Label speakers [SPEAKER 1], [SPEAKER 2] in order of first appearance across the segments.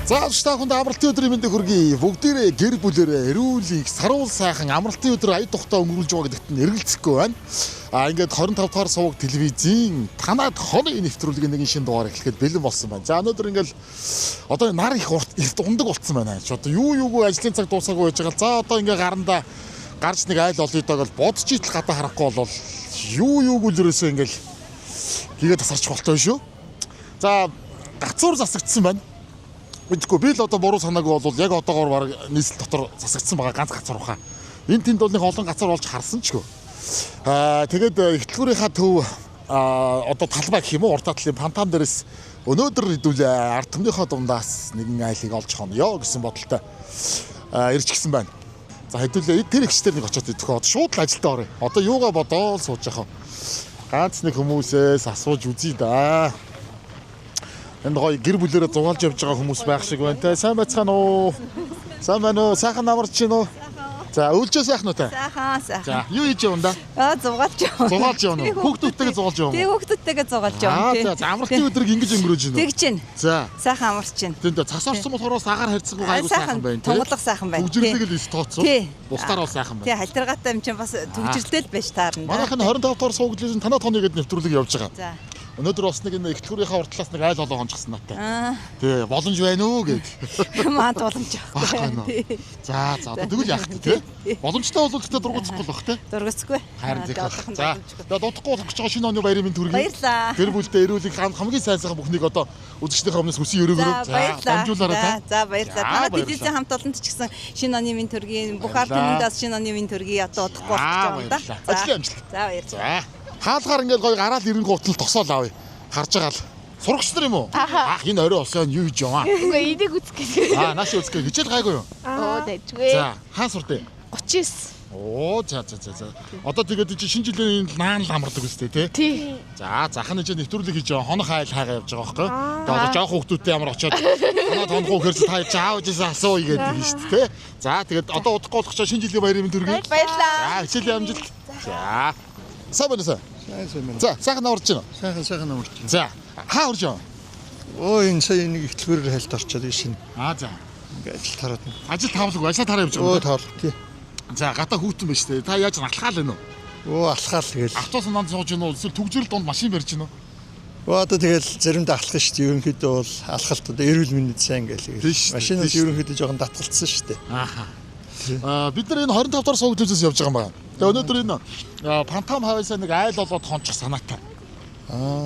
[SPEAKER 1] За авштай хүнд амралтын өдрийн мэндийг хүргэе. Бүгдээрээ гэр бүлэрээ эрүүлийг саруул сайхан амралтын өдөр ая тухтай өнгөрүүлж байгаа гэдэгт нь эргэлзэхгүй байна. Ингээд 25 дахь суваг телевизийн танаад хоны нэвтрүүлгийн нэгэн шинэ дугаар эхлэхэд бэлэн болсон байна. За өнөөдөр ингээд одоо нар их ундаг болцсон байна. Одоо юугүй ажлын цаг дуусаагүй байж байгаа. За одоо ингээд гарандаа гарч нэг айл олъё дог бол бодож итл гадаа харахгүй бол юугүй л ерөөсөө ингээд хийгээд тасарч болтой шүү. За гацуур засагдсан байна. Мэдгүй би л одоо буруу санаагүй бол яг одоогоор баг нийслэл дотор засагдсан байгаа ганц гацуур баха. Энэ тэнд бол нэг олон гацуур болж харсан ч гоо. Тэгээд ихтлгүүрийнхаа төв одоо талбай гэх юм уу урд татлын пантам дээрээс өнөөдөр хэдүүл ард түмнийхөө дундаас нэгэн айлыг олж хонё гэсэн бодолтой ирж гисэн байна. За хэдүүл тэр ихчдэр нэг очиод идэх шууд л ажилдаа орё. Одоо юугаа бодоол сууж яхав. Ганц нэг хүмүүсээс асууж үзье да. Энд гоё гэр бүлээрээ зугаалж явж байгаа хүмүүс байх шиг байна те. Сайн байцгаана уу? Сайн байна уу? Сайхан амарч чинь уу? За өвлжөө сайхан уу те?
[SPEAKER 2] Сайхан.
[SPEAKER 1] За юу хийж явна да?
[SPEAKER 2] Зугаалж явна.
[SPEAKER 1] Зугаалж явна уу? Хүүхдүүдтэйгээ зугаалж явна уу?
[SPEAKER 2] Тэг хүүхдүүдтэйгээ зугаалж явна.
[SPEAKER 1] За амралтын өдрийг ингэж өнгөрөөж байна уу?
[SPEAKER 2] Тэгж байна.
[SPEAKER 1] За.
[SPEAKER 2] Сайхан амарч байна.
[SPEAKER 1] Тэнд цас орсон болохоор агаар харьцангуй гайгүй сайхан байна те.
[SPEAKER 2] Тунгалаг сайхан байна.
[SPEAKER 1] Төгжрлөг л тооцоо. Бусдаар бол сайхан байна.
[SPEAKER 2] Тий халтаргаатай юм чинь бас төгжрэлтэй л байж таарна.
[SPEAKER 1] Манайх нь 25 дахь суугдлын танаа тооны гэдэг нэвтрүүлэг явж байгаа.
[SPEAKER 2] За.
[SPEAKER 1] Өнөөдөр бас нэг ихтлгүүрийнхаа уртлаас нэг айл олоо хонжчихсан надтай. Тий, боломж байна уу гэд.
[SPEAKER 2] Маад боломж
[SPEAKER 1] авахгүй. За одоо тэгвэл яах вэ тий? Боломжтой бол тэгтээ дургуцахгүй л бах тий.
[SPEAKER 2] Дургуцгүй.
[SPEAKER 1] Харин за. Тэгээд дутхгүй болох гэж байгаа шинэ оны баярын мэнд хүргэе.
[SPEAKER 2] Баярлаа.
[SPEAKER 1] Гэр бүлдээ эрүүлэг хамгийн сайн сайхан бүхнийг одоо үзэгчдийнхээ өмнөөс хүсэн өрөөгөөрөө дамжуулаарай та.
[SPEAKER 2] За баярлалаа. Танай телевизийн хамт олонд ч гэсэн шинэ оны мэнд хүргэе. Бүх ард түмэндээ шинэ оны мэнд хүргэе. Одоо удахгүй болох гэж байна да.
[SPEAKER 1] Ажлын амжилт.
[SPEAKER 2] За баярлалаа.
[SPEAKER 1] Хаалгаар ингээд гоё гараал ирэнгүүт л тосоол авъя. Харж байгаа л. Сурагч нар юм уу? Энэ орой осоо юу хийж яваа?
[SPEAKER 3] Үгүй энийг үзэх гэж.
[SPEAKER 1] Нааш үзэх гэж хичээл гайгүй юу?
[SPEAKER 3] Дэжгүй.
[SPEAKER 1] За, хаа суртээ?
[SPEAKER 3] 39.
[SPEAKER 1] За. Одоо тэгээд чи шинэ жилийн наан л амардаг үстэй тий? За, захын хичээл нэвтрүүлэг хийж байгаа хонох айл хайгаа явж байгаа байхгүй? Тэгээд одоо жоох хүүхдүүдтэй ямар очоод танаа тонхоо хөрс та чаав жисэн асуу игээд тийм шүү дээ тий? За, тэгээд одоо удахгүй болох чинь шинэ жилийн баярын мэнд хүргэе.
[SPEAKER 2] Баярлалаа.
[SPEAKER 1] За, хичээлийн амжилт. За. Сайн байна. За, сайхан амарч байна.
[SPEAKER 4] Сайхан амарч байна.
[SPEAKER 1] За, хаа орж байгаа?
[SPEAKER 4] Энэ сая нэг ихтлгүүрээр хайлт орчоод шин.
[SPEAKER 1] За.
[SPEAKER 4] Ингээ ажил тараад.
[SPEAKER 1] Ажил тавлаг, ажил тараа явж байгаа.
[SPEAKER 4] Тавлаг тий.
[SPEAKER 1] За, гадаа хүүтэн байж тээ. Та яаж алхаал байна уу?
[SPEAKER 4] Алхаал тэгэл.
[SPEAKER 1] Автобус нанд сууж гин үү? Эсвэл түгжрэл донд машин барьж гин үү?
[SPEAKER 4] Одоо тэгэл заримдаа алхах шүү дээ. Ерөнхийдөө бол алхалт одоо эрүүл мэндэд сайн гээл. Машинаас ерөнхийдөө жоохон татгалцсан шүү дээ.
[SPEAKER 1] Бид нар энэ 25 дахь суваг телевизээс явж байгаа юм байна. Тэгээ өнөөдөр энэ Пантам хавьяасаа нэг айл болоод хончих санаатай.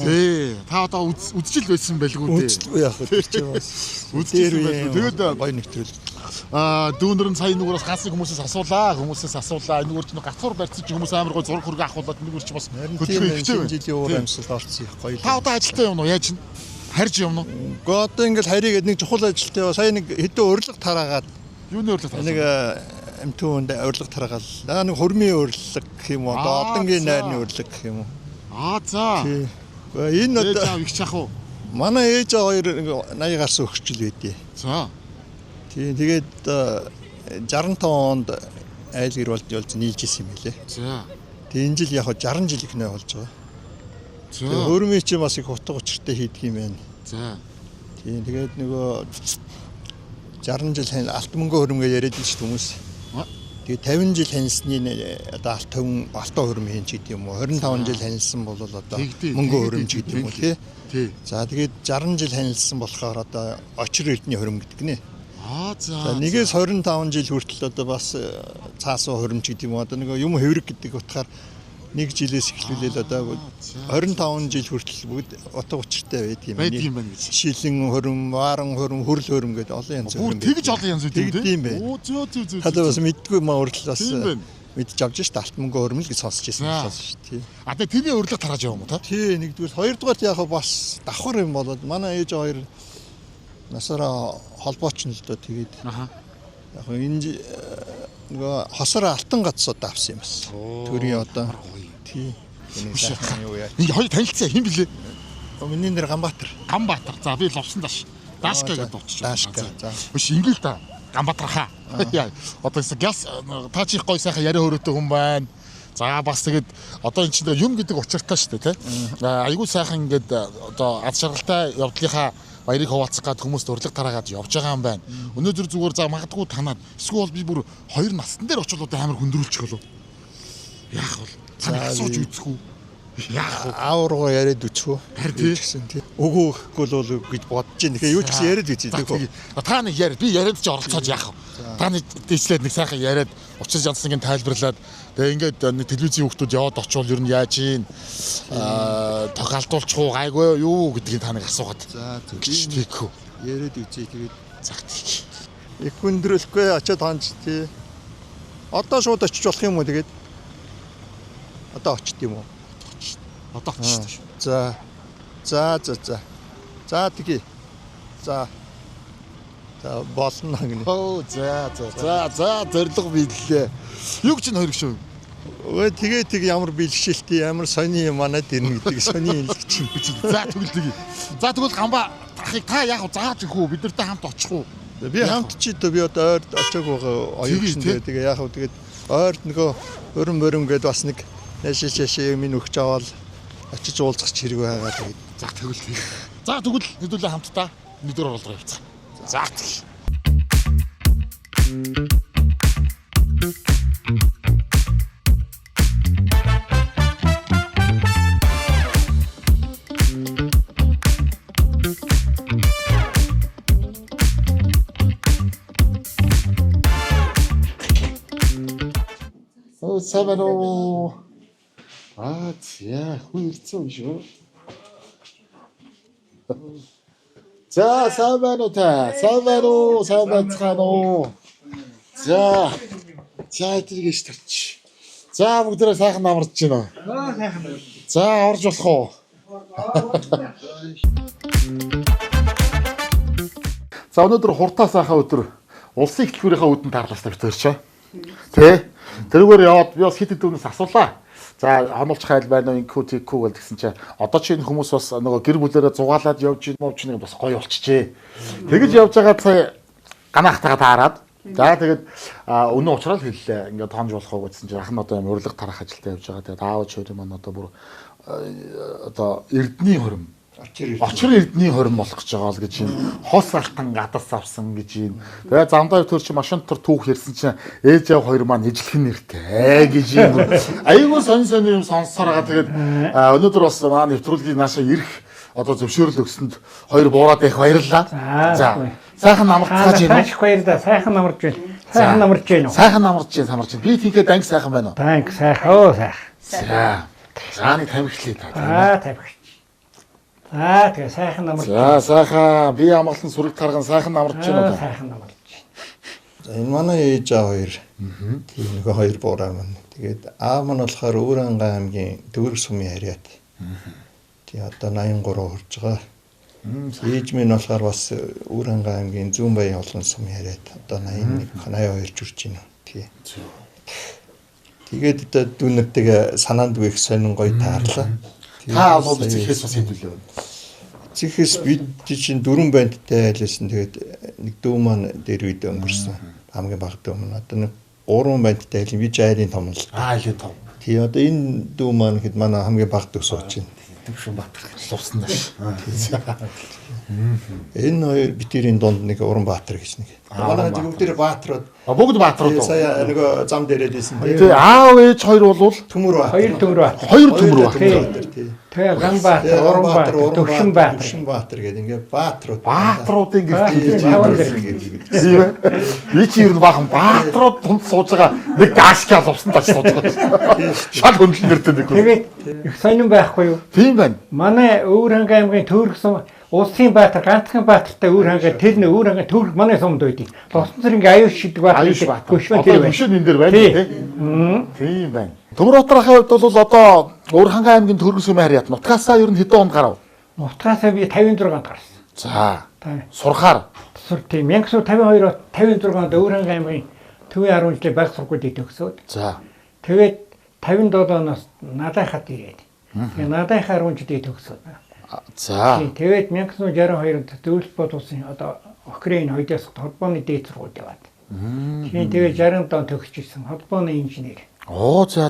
[SPEAKER 1] Тий. Та одоо үзчихэл байсан байлгүй дээ.
[SPEAKER 4] Үзчихгүй яах вэ?
[SPEAKER 1] Үзчихэл байлгүй. Тэгээд
[SPEAKER 4] гоё нэгтрэл.
[SPEAKER 1] Дүүнэр нь сая нүгээрээс ганцхан хүмүүсээс асуулаа. Энэ нүгэр чинь гацуур барьсан чи хүмүүс амар гой зураг хөргөө ахуулаад нүгэр чи бас хөдөлгөөн ихтэй байна.
[SPEAKER 4] Жилийн уур амьсгал орсон их гоё.
[SPEAKER 1] Та одоо ажилтаа юм уу? Яаж чинь? Харж юм уу?
[SPEAKER 4] Гэхдээ одоо ингээл харийгээд нэг чухал ажилтаа яваа. Сая нэг хэдэн урилга тараагаад.
[SPEAKER 1] Юуны урилга тараагаад?
[SPEAKER 4] Нэг эмтүүнд урилга тараагаад. Нэг хурмын урилга гэх юм уу? Одонгийн найрны урилга гэх юм уу?
[SPEAKER 1] За.
[SPEAKER 4] Энэ
[SPEAKER 1] одоо их чах уу?
[SPEAKER 4] Манай ээж 80 гарсан өгчл байдээ.
[SPEAKER 1] За.
[SPEAKER 4] Тэгээд 65 онд айл гэр болж нийлж исэн юм билээ.
[SPEAKER 1] За.
[SPEAKER 4] Тэгээд энэ жил яг 60 жил ихнэ болж байгаа.
[SPEAKER 1] За.
[SPEAKER 4] Хөрмийн чи бас их утга учиртай хийдэг юм байна.
[SPEAKER 1] За.
[SPEAKER 4] Тэгээд нөгөө 60 жил алт мөнгө хөрмгөө яриад л шүү хүмүүс. Тэгээд 50 жил хянсны одоо алтан хөрм хийн ч гэдэг юм уу 25 жил хянсан бол одоо мөнгө хөрм ч гэдэг юм уу тий. За тэгээд 60 жил хянсан болохоор одоо очир эрдний хөрм гэдэг нэ. За нэгээс 25 жил хүртэл одоо бас цаасуу хөрм ч гэдэг юм уу одоо нэг юм хэврэг гэдэг утгаар нэг жилээс эхлүүлээл одоо 25 жил хүртэл бүгд утга учиртай байдаг юм байна. Шилэн хөрм, вааран хөрм, хөрл хөрм гэдэг олон янз хөрм.
[SPEAKER 1] Тэгж олон янз үү тийм бэ? Зөө.
[SPEAKER 4] Хадаа бас мэдгүй маа урьд бас мэдж авч шít алт мөнгө хөрм л гэж сонсч байсан шүү дээ.
[SPEAKER 1] Тэгээ тэрний урилга тарааж яваа юм уу та?
[SPEAKER 4] Тий, нэгдүгээр хоёрдугаар яг бас давхар юм болоод манай ээж хоёр насаараа холбооч нь л доо тэгээд. Яг энэ нөгөө хосоор алтан гацсууд авсан юм бас. Төрийн одоо тий.
[SPEAKER 1] Энэ хоёр танилцсан хэм блэ?
[SPEAKER 4] Миний нэр Ганбаатар.
[SPEAKER 1] За би ловсон даш. Дашка гэдэг дуучиж байна.
[SPEAKER 4] За.
[SPEAKER 1] Биш ингээл та. Ганбаатар хаа. Одоо газ та чих гой сайхан яриа хөрөөтэй хүн байна. За бас тэгээд одоо эн чинь юм гэдэг учиртай шүү дээ тий. Айгуу сайхан ингээд одоо ад шаргалтай явдлынхаа баярыг хуваалцах гад хүмүүст урлаг тараагаад явж байгаа юм байна. Өнөөдөр зүгээр за магадгүй танаад эсвэл би бүр хоёр настан дээр очиод амар хөндрүүлчих болов. Яах вэ? Таныг асууж үзэх үү? Яах вэ?
[SPEAKER 4] Аавруу яриад үчхүү.
[SPEAKER 1] Тэгсэн
[SPEAKER 4] тий. Өгөө өгөхгүй л бол гэж бодож байна. Тэгээ юу ч гэсэн яриад үзье тий.
[SPEAKER 1] Та нэг яриад би яриад чи оролцоод яах вэ? Та нэг дийслээд нэг сайхан яриад учир янцсангийн тайлбарлаад тэгээ ингээд нэг телевизийн хүүхдүүд яваад очивол ер нь яаж ийн тохиолдуулчих уу гайгүй юу гэдгийг та нэг асуугаад.
[SPEAKER 4] За
[SPEAKER 1] тийхүү.
[SPEAKER 4] Яриад үзье тэгээд
[SPEAKER 1] зах тийх.
[SPEAKER 4] их хүндрэлгүй очиод хонч тий. Одоо шууд очиж болох юм уу тэгээд? Одоо очт юм уу?
[SPEAKER 1] Одоо очиж шүү.
[SPEAKER 4] За тэгье. За болно гэнэ.
[SPEAKER 1] Оо за зориг биеллээ. Юу гэж энэ хоёр гişөө.
[SPEAKER 4] Өө тэгээ ямар бэлгшээлтэй ямар сони юм манад ирнэ гэдэг сони хэлж чинь.
[SPEAKER 1] За тэгвэл гамбаа ахыг та яг зааж өгөх үү? Бид нартай хамт очих уу?
[SPEAKER 4] Би хамт чи би одоо ойрд очиаг байгаа оюучин тэгээ яг тэгээд ойрд нөгөө өрөм гээд бас нэг яшаа минь өгч аваад очиж уулзах хэрэг байгаа тэгээд.
[SPEAKER 1] За тэгвэл хэдүүлээ хамтдаа нэгдүгээр оролцоо явуулцгаа. За тэгье. Савано. За хуйцсан юм шүү. За савано савцгаано. За тэргэж тарч. За бүгдээрээ сайхан намарч байна. За орж болох уу? За өнөөдөр хуртаа сайхан өдөр улсын хөтөлбөрийнхөө үүдэн тарлаастай битэрч. Тэ? Тэрүүгээр яваад би бас хит хэдүүнээс асуулаа. За хонолч хайл байна уу инкүү тийкүү гэсэн чинь одоо чи энэ хүмүүс бас нөгөө гэр бүлээрээ зугаалаад явж ийн мовч нэг бас гоё болчихжээ. Тэгэж явж байгаа сая ганаахтайгаа таарад. За тэгээд өнөө уучрал хэллээ. Ингээд тоонж болох уу гэсэн чинь ахын одоо юм урлаг тарах ажилдаа явж байгаа. Тэгээд аав ч хоёр маань одоо бүр одоо Эрдэнийн хорим очир Эрдэнийн хорим болох гэж байгаа л гэж юм. Хос алтан гадас авсан гэж юм. Тэгээ замдаа төр чи машин дотор түүх ярьсан чинь ээж аав хоёр маань ижлэх нэртэй гэж юм. Айгуу сонь юм сонссороо тэгээд өнөөдөр бас маа нэвтрүүлгийн наашаа ирэх одоо зөвшөөрөл өгсөнд хоёр буураад их баярлалаа. За сайхан намарцгааж байна.
[SPEAKER 5] Их баярлалаа. Сайхан намарч байна. Сайхан намарч байна уу?
[SPEAKER 1] Сайхан намарч байна. Би тийхээ данг сайхан байна уу?
[SPEAKER 5] Данг сайхан.
[SPEAKER 1] За. За нэг тамхилээ
[SPEAKER 5] та. Тамхи. Тэгээ сайхан намарч.
[SPEAKER 1] За сайхан би амгалан сүрэг тарган сайхан намарч байна уу?
[SPEAKER 5] Сайхан намарч.
[SPEAKER 4] За энэ манай ээж аав хоёр. Тийм нэг хоёр буураа маань. Тэгээд аав маань болохоор Өөрөнгөө аймгийн Төвөрг сумын харьяат. Тий одоо 83 хүрж байгаа. Ээж минь болохоор бас Өөрөнгөө аймгийн Зүүн Баян олон сумын харьяат. Одоо 81 82 хүрж байна. Тий. Тэгээд одоо дүүнэртэйгээ санаанд их сонин гоё таарлаа.
[SPEAKER 1] Та бол зэхээс бас хэдүүлээ.
[SPEAKER 4] Зэхээс бид чинь 4 бандтай айлсан. Тэгээд нэг дүү маань дээр үед өнгөрсөн. Хамгийн бага дүү маань одоо нэг 3 бандтай айлын би айлын том л.
[SPEAKER 1] Айлын том.
[SPEAKER 4] Тий одоо энэ дүү маань хэд манай хамгийн бага дүү сууж байна.
[SPEAKER 1] Төвшин Баатар лувсан даш.
[SPEAKER 4] Энэ хоёр битэрийн донд нэг Уранбаатар гэж нэг. Манай бүгдээр Баатарууд.
[SPEAKER 1] Бүгд Баатарууд.
[SPEAKER 4] Сая нэг зам дээрээ дийсэн.
[SPEAKER 1] Тий аав ээж хоёр бол
[SPEAKER 4] Төмөр Баатар.
[SPEAKER 5] Хоёр Төмөр Баатар.
[SPEAKER 1] Хоёр Төмөр Баатар.
[SPEAKER 5] Тэгээ Ганбаатар, Уранбаатар,
[SPEAKER 4] Төвшин Баатар гэдэг ингээ Баатарууд.
[SPEAKER 1] Баатаруудын гэрэл. Би чи ер нь бахан Баатарууд тунд сууж байгаа нэг гашкал лувсан тач сууж байгаа. Шал хөндлөн нэртэй нэг.
[SPEAKER 5] Тэгээд их сонирн байхгүй юу?
[SPEAKER 1] Тийм байна.
[SPEAKER 5] Манай Өөрөнгөө аймгийн Төвөрг сум улсын Баатар, ганцхан Баатартай Өөрөнгөө тэр нэг Өөрөнгөө Төвөрг манай сумд байдгийг. Болсон зэрэг аюуш шиг Баатар гүшмэн тэр байна.
[SPEAKER 1] Гүшмэн энэ дэр байна тийм. Тийм байна. Төмөрбаатарын хувьд бол одоо Өөрөнгөө аймгийн Төвөрг сумын харьяат нутгаасаа ер нь хэдэн онд гарав?
[SPEAKER 5] Нутгаасаа би 56-нд гарсан.
[SPEAKER 1] За. Сурхаар.
[SPEAKER 5] Тийм 1952-д 56-нд Өөрөнгөө аймгийн Төвийн 10 жилийн байгаль сургуулийг төгсөөд.
[SPEAKER 1] За.
[SPEAKER 5] Тэгээд 57-оос Надаахад ирээд. Тэгээд Надаахаа 10 жилийн төгсөөд.
[SPEAKER 1] За.
[SPEAKER 5] Тэгээд 1962-нд Зөвлөлт бодуулсан одоо Украин хоёроос холбооны дээд сургууль яваад. Тэгээд 60-д он төгсчихсэн холбооны инженер.
[SPEAKER 1] Оо за.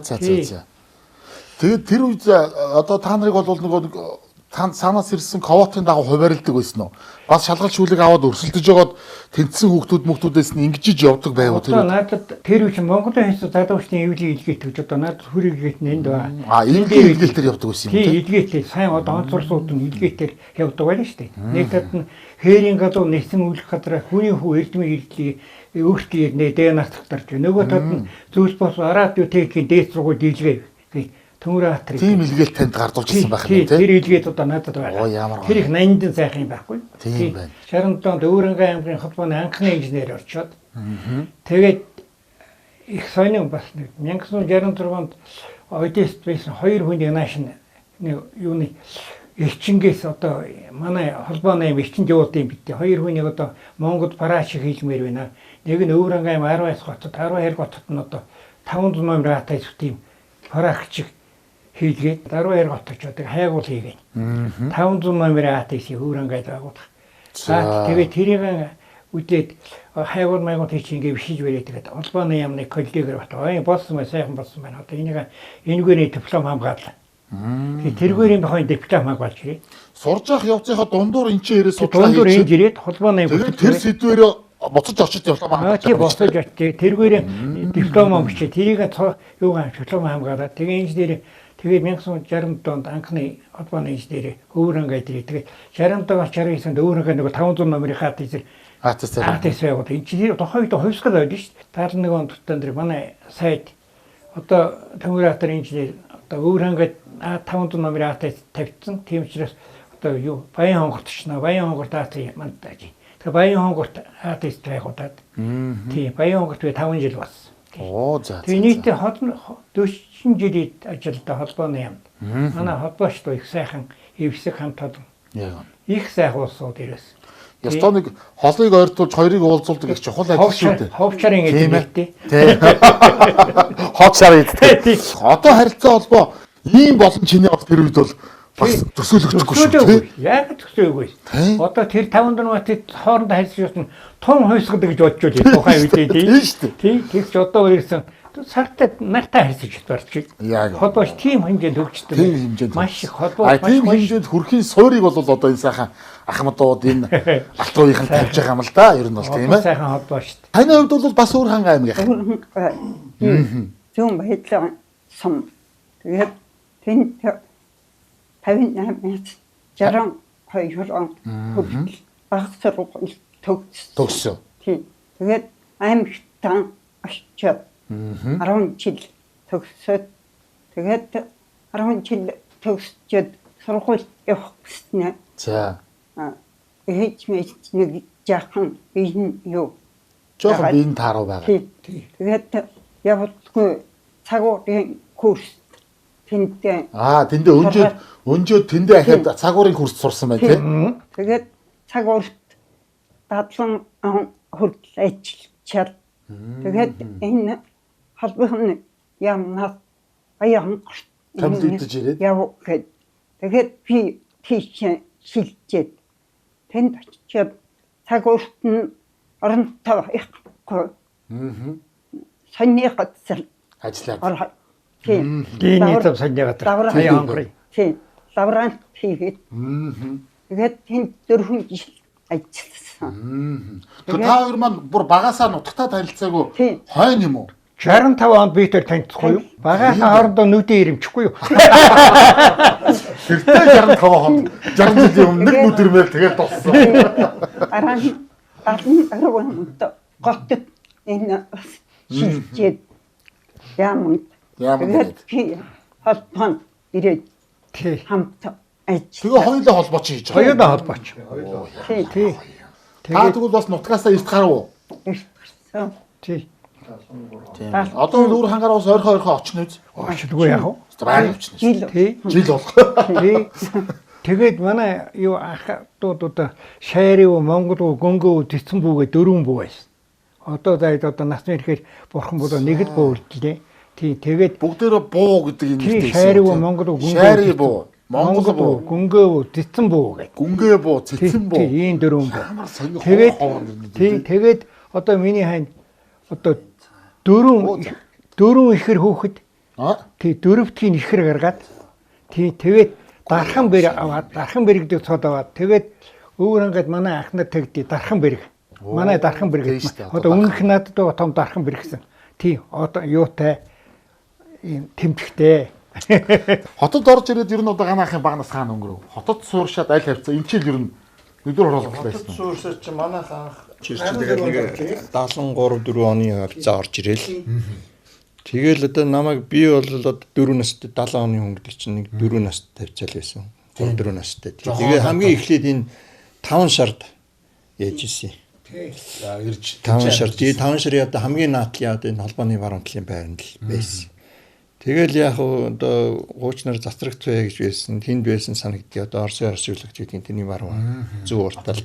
[SPEAKER 1] Тэгээд тэр үед одоо та нарыг бол нөгөө цаанаас ирсэн ковотын дагуу хуваарилдаг байсан уу? Бас шалгалт шүүлэг аваад өрсөлдөж жоод тэнцсэн хүүхдүүдээс нь ингэж явдаг байв уу
[SPEAKER 5] Одоо надад тэр үчи Монголын хэсэг залуучдын эвлийг илгээдэг гэж одоо надад хүрийг илгээт нь энд байгаа.
[SPEAKER 1] Эвлийн илгээтэл явдаг байсан юм
[SPEAKER 5] тийм илгээтэл сайн одоо онцлсууд нь илгээтэл явдаг байлаа шүү дээ. Нэг талд нь хээрийн гадуу нэсэн үлэх газар хүний хүү эрдмийн хэрэглийг өөрчлөгийг нэ ДНА-т тарж. Нөгөө талд нь зүйлс бос радиотекийн дээд сургууль дийлгээ. Төмөр хатар.
[SPEAKER 1] Тийм илгээл танд гардуулж ирсэн байх юм
[SPEAKER 5] тийм. Тэр илгээд одоо надад байна.
[SPEAKER 1] Оо ямар.
[SPEAKER 5] Тэр их 80-д сайхан юм байхгүй.
[SPEAKER 1] Тийм байна.
[SPEAKER 5] 67 онд Өвөрөнгөө аймгийн холбооны анхны инженер орчоод. Тэгээд их соёлын бас 1966 онд Одесст байсан 2 хүний нааш юуны элчингээс одоо манай холбооны элчинд явуулсан бит. 2 хүнийг одоо Монгол параш хийлмээр байна. Нэг нь Өвөрөнгөө аймаг 12 хотод 12 хотод нь одоо 500 номер атайс тийм парагч хийлгээд 12 готч одоо хайгуул хийгээд 500 номер атайсыг Өвөрөнгөд байгуулах. Тэгээд тэрийг үдээд хайгуул майгуул хийж ингээ бишиж бариад тэгээд холбооны яамны коллегоор бат болсон бай сайхан болсон байна. Одоо энэгээр диплом хамгааллаа. Тэргүүрийн бахын диплом хамгаалж ирээ.
[SPEAKER 1] Сурж явах явцынхаа дундуур энэ ч ирээ судлаа
[SPEAKER 5] дундуур энэ ирээд холбооны
[SPEAKER 1] тэр сэдвээр буцаж очиж диплом хамгаалж.
[SPEAKER 5] Тийм буцаж очив. Тэргүүрийн диплом бичээ. Тэрийг юу диплом хамгаалаад тэгээ инженер тэгээд 1967 онд анхны холбооны инженер Өвөрөнгөд ирээ. Тэгээд 67-аас 69 онд Өвөрөнгө нэг 500 номерын хат хийсэр атайс байгуулдаг. Энэ чинь тохойд хувьсгал байдаг шүү дээ. 71 онд тэр манай сайд одоо Төмөр-Хатар инженер одоо Өвөрөнгөд 500 номерын атайс тавьчихсан. Тийм учраас одоо юу Баян хонгорт чна Баян хонгорт атайс мандаж. Тэгээд Баян хонгорт атайс байгуулад. Тийм Баян хонгорт 5 жил болсон.
[SPEAKER 1] Оо за.
[SPEAKER 5] Тэгээд нийтдээ 40 жилийн ажилдаа холбооны юмд. Манай холбооч их сайхан эвсэг хамт олон. Их сайхан улсууд ирээс.
[SPEAKER 1] Ястоо нэг холыг ойртуулж хоёрыг уулзуулдаг их чухал ажил шүү дээ.
[SPEAKER 5] Ховчарын эдэлтэй.
[SPEAKER 1] Тийм. Ховчарын эдэлтэй. Одоо харилцаа холбоо ийм болон чиний бол тэр үед бол бас төсөөлөгдөхгүй шүү дээ.
[SPEAKER 5] Яг төсөөлөггүй. Одоо тэр 500 ваттыг хоорондоо харьцаж байсан том хувьсгал гэж бодож байлээ тухайн үед тийм шүү дээ. Тийм тэгж одоо ирсэн цагтаа нартай харьцаж барч. Холбооч тийм хэмжээнд хөгжсөн.
[SPEAKER 1] Тийм хэмжээнд.
[SPEAKER 5] Маш их холбоо.
[SPEAKER 1] Тийм хэмжээнд хүрэхийн суурийг бол одоо энэ сайхан ахмадууд энэ алтгууийнхан тавьж байгаа юм л да. Ер нь бол тийм ээ.
[SPEAKER 5] Сайхан холбоо шүү дээ.
[SPEAKER 1] Таны хувьд бол бас Өвөрхөн аймгийн.
[SPEAKER 6] Зүүн баялаг сум. Тэгээд тэнд 58-аас 62 он хүртэл баг сургууль
[SPEAKER 1] төгссөн.
[SPEAKER 6] Тийм. Тэгээд аймагтан очиод 10 жил төгсөөд тэгээд 10 жил төгсчөөд сургууль явах гэснээр
[SPEAKER 1] За.
[SPEAKER 6] Ээж нэг жаахан биеийн юу
[SPEAKER 1] жоохон биеийн тааруу байгаа.
[SPEAKER 6] Тэгээд явуулгүй цагуурын курс тэндээ
[SPEAKER 1] тэндээ өнжөөд тэндээ ахад цагуурын курс сурсан байна тийм.
[SPEAKER 6] Тэгээд цагуурт 7 он хүртэл ажиллачаад тэгээд энэ холбооны яамнаас аян
[SPEAKER 1] томилдож ирээд
[SPEAKER 6] яв гэд. Тэгээд би тийш шилжээд тэнд очиод цагуурт нь оронтой ихгүй. Сонны газар
[SPEAKER 1] ажиллаад.
[SPEAKER 6] Тийм.
[SPEAKER 5] Дийний зав сонны газар.
[SPEAKER 6] Тийм. Лаборант хийгээд. Тэгээд тэнд 4 жил ажилласан.
[SPEAKER 1] Та хоёр маань бүр багасаа нутагтаа танилцаагүй хойно юм уу?
[SPEAKER 5] 65 онд би тэр танилцахгүй юу? Багаасаа хоорондоо нүдээ ирэмчихгүй юу?
[SPEAKER 1] Тэртээ 65 онд 60 жилийн өмнө нэг нүд ирмээр тэгээд дууссан.
[SPEAKER 6] Арaan готод энэ шилжээд яамд. Тэгээд холбоон ирээд хамт ажил.
[SPEAKER 1] Тэгээ хоёулаа холбооч хийж байгаа.
[SPEAKER 5] Хоёулаа холбооч.
[SPEAKER 6] Тий.
[SPEAKER 1] Та тэгвэл бас нутгаасаа эрт гарав уу?
[SPEAKER 5] Тий.
[SPEAKER 1] Одоо нүүр хангаар бас ойрхон очно үз.
[SPEAKER 5] Очдгүй яах вэ?
[SPEAKER 1] Баяр очно. Жил болох.
[SPEAKER 5] Тий. Тэгээд манай юу ахтууд шайруу Монгол гөнгөө цэцэн бүүгээ 4 бүү байсан. Одоо зайд одоо насны ирэхээр бурхан болоо нэг л бүү үлдлээ. Тий. Тэгээд
[SPEAKER 1] бүгдээрээ буу гэдэг юм
[SPEAKER 5] нэртэй. Шайруу Монгол гөнгөө.
[SPEAKER 1] Шайруу буу. Монгол буу.
[SPEAKER 5] Гөнгөө цэцэн бүү гэдэг.
[SPEAKER 1] Гөнгөө буу, цэцэн буу.
[SPEAKER 5] Тий. Ийм 4 бүү. Тэгээд одоо миний хань одоо 4 ихэр хөөхд тий 4-ийн ихэр гаргаад тий тэгээд Дархан бэр аваад дархан бэрэгдэг цод аваад тэгээд өөр ингээд манай анхнаа тэгдий дархан бэрэг. Манай дархан бэрэг. Одоо өмнөх надад байгаа том дархан бэрэг гэсэн. Тий одоо юутай ийм тэмцэгтэй.
[SPEAKER 1] Хотод орж ирээд ер нь одоо ганаахын багнаас хаана өнгөрөв? Хотод сууршаад аль хавцаа энэ жил ер нь өдөр оролцох байсан.
[SPEAKER 4] Суурсаж чи манайх анх тэгээд нэг 73 4 оны хавцаа орж ирээл. Тэгэл одоо намайг би бол одоо 4 настай 70 оны хүн гэдэг чинь нэг 4 настай тавьцаал байсан. 3 4 настай. Тэгээ хамгийн эхлээд энэ 5 сард яаж исэн.
[SPEAKER 1] За ирж
[SPEAKER 4] 5 сар. Тэгээ 5 сарын одоо хамгийн наадлын одоо энэ холбооны баруунтлын байранд л байсан. Тэгэл яг одоо хуучнаар застрагт бай гэж байсан. Тэнд байсан санагдтыг одоо Орсын аршиглагч гэдэг тэний баруун зүүн уртал.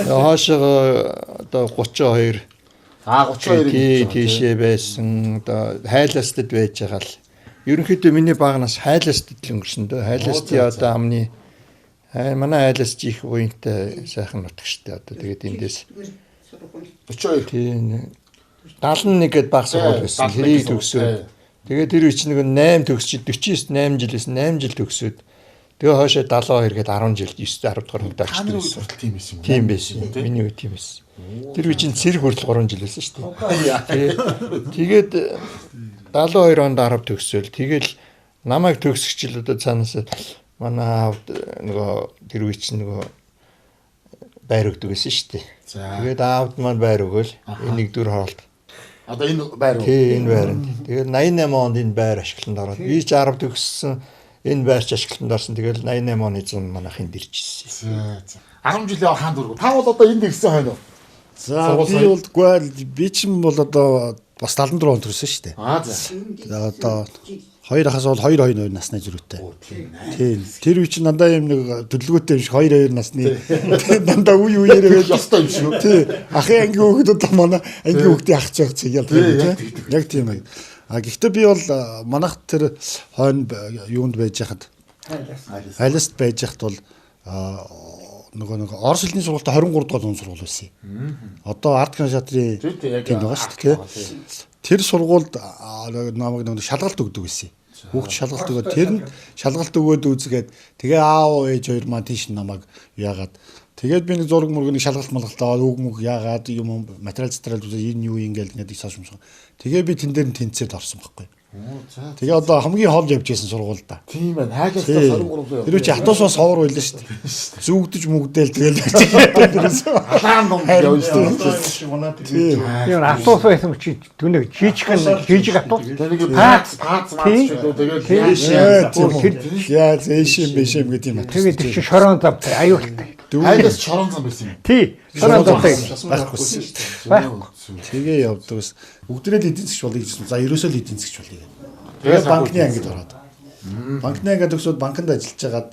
[SPEAKER 4] Хаашаа одоо 32
[SPEAKER 1] 32
[SPEAKER 4] тийшээ байсан. Одоо хайластад байж байгаа л. Ерөнхийдөө миний багнаас хайластад л өнгөрсөн дөө. Хайластын одоо амны манай хайласт их буянтай сайхан нутагчтай одоо тэгээд эндээс
[SPEAKER 1] 42
[SPEAKER 4] тийм 71 гээд баг сургууль байсан. Тэрийг төгсөөд тэгээд тэр үеч нэг 8 төгсчихэд 49 8 жилээс 8 жил төгсөөд тэгээ хойшоо 72 гээд 10 жил 9 10 дугаар хувьд
[SPEAKER 1] Чанар
[SPEAKER 4] очсон.
[SPEAKER 1] суртал тийм байсан юм.
[SPEAKER 4] Тийм байсан. Миний үе тийм байсан. Тэр үе чинь цэрэг хүртэл 3 жил байсан шүү дээ. Тэгээд 72 онд 10 төгсөөл. Тэгэл намайг төгсгчл одоо цаанаас манай аавд нөгөө тэр үе чинь нөгөө байр өгдөг байсан шүү дээ. Тэгээд аавд маань байр өгөөл энийг дүр хоолт.
[SPEAKER 1] Одоо энэ байр уу?
[SPEAKER 4] Тийм энэ байр. Тэгээд 88 онд энэ байр ашиглалтанд ороод би 60 төгссөн энэ байрч ашиглалтанд орсон. Тэгээд 88 оны 100 манайхын дэрчсэн.
[SPEAKER 1] За. 10 жилийн хаан дургу. Та бол одоо энд ирсэн хойно.
[SPEAKER 7] За би бол би чинь бол одоо бас 74 он төрсөн шүү дээ.
[SPEAKER 1] За.
[SPEAKER 7] Одоо хоёр ахаас бол 2 насны зэрэгтэй. Тийм. Тэр үе чинь дандаа юм нэг төлөвлөгөөтэй юм шиг 2 насны дандаа үе үеэрээ байж
[SPEAKER 1] Ёстой юм шиг.
[SPEAKER 7] Тийм. Ахын ангийн хүүхэд одоо манай ангийн хүүхдийн ах цайх яг тийм. Яг тийм ээ. А гэхдээ би бол манайх тэр хойно юунд байж хахад хайласт байж хахад бол нөгөө Орос хэлний сургуультай 23 дугаар он сургууль байсан. Одоо ард гэн шатрын тийм байгаа шүү дээ. Тэр сургуульд намайг нэг шалгалт өгдөг байсан. Хүүхд шалгалт өгөөд тэр нь шалгалт өгөөд үзгээд тэгээ аав ээж хоёр маань тийш намайг яагаад тэгээд би нэг зураг мөргөний шалгалт малгалтаа үг мөг яагаад юм материал затрал үзээ энэ юу ингээл ингээд их цааш юмшиг. Тэгээ би тэн дээр нь тэнцээд орсон байхгүй. Тэгээ одоо хамгийн хол явж байсан сургууль да.
[SPEAKER 1] Тийм байна. Хайлаастаа 23
[SPEAKER 7] Тэр үчи хатуусаа совор байлаа шүү дээ. Зүгдэж мүгдээл тэгэл
[SPEAKER 1] алаан ном явж байна.
[SPEAKER 5] Тийм автобус байсан чи түнэг жижиг автобус.
[SPEAKER 1] Тэгээд паац тэгээд
[SPEAKER 7] яа зээшим бишим гэдэг юм аа.
[SPEAKER 5] Тэгээд чи шорон зам аюултай.
[SPEAKER 1] хайлаас шорон зам байсан юм.
[SPEAKER 5] Тий. Шорон замтай.
[SPEAKER 7] байхгүй. Тэгээ явдаг ус. Бүгдээрээ л эдийн засгч болъё гэсэн. За ерөөсөө л эдийн засгч болъё. Тэгээ банкны ангид ороод. Банкны ангид төгсөөд банкнд ажиллаж хагаад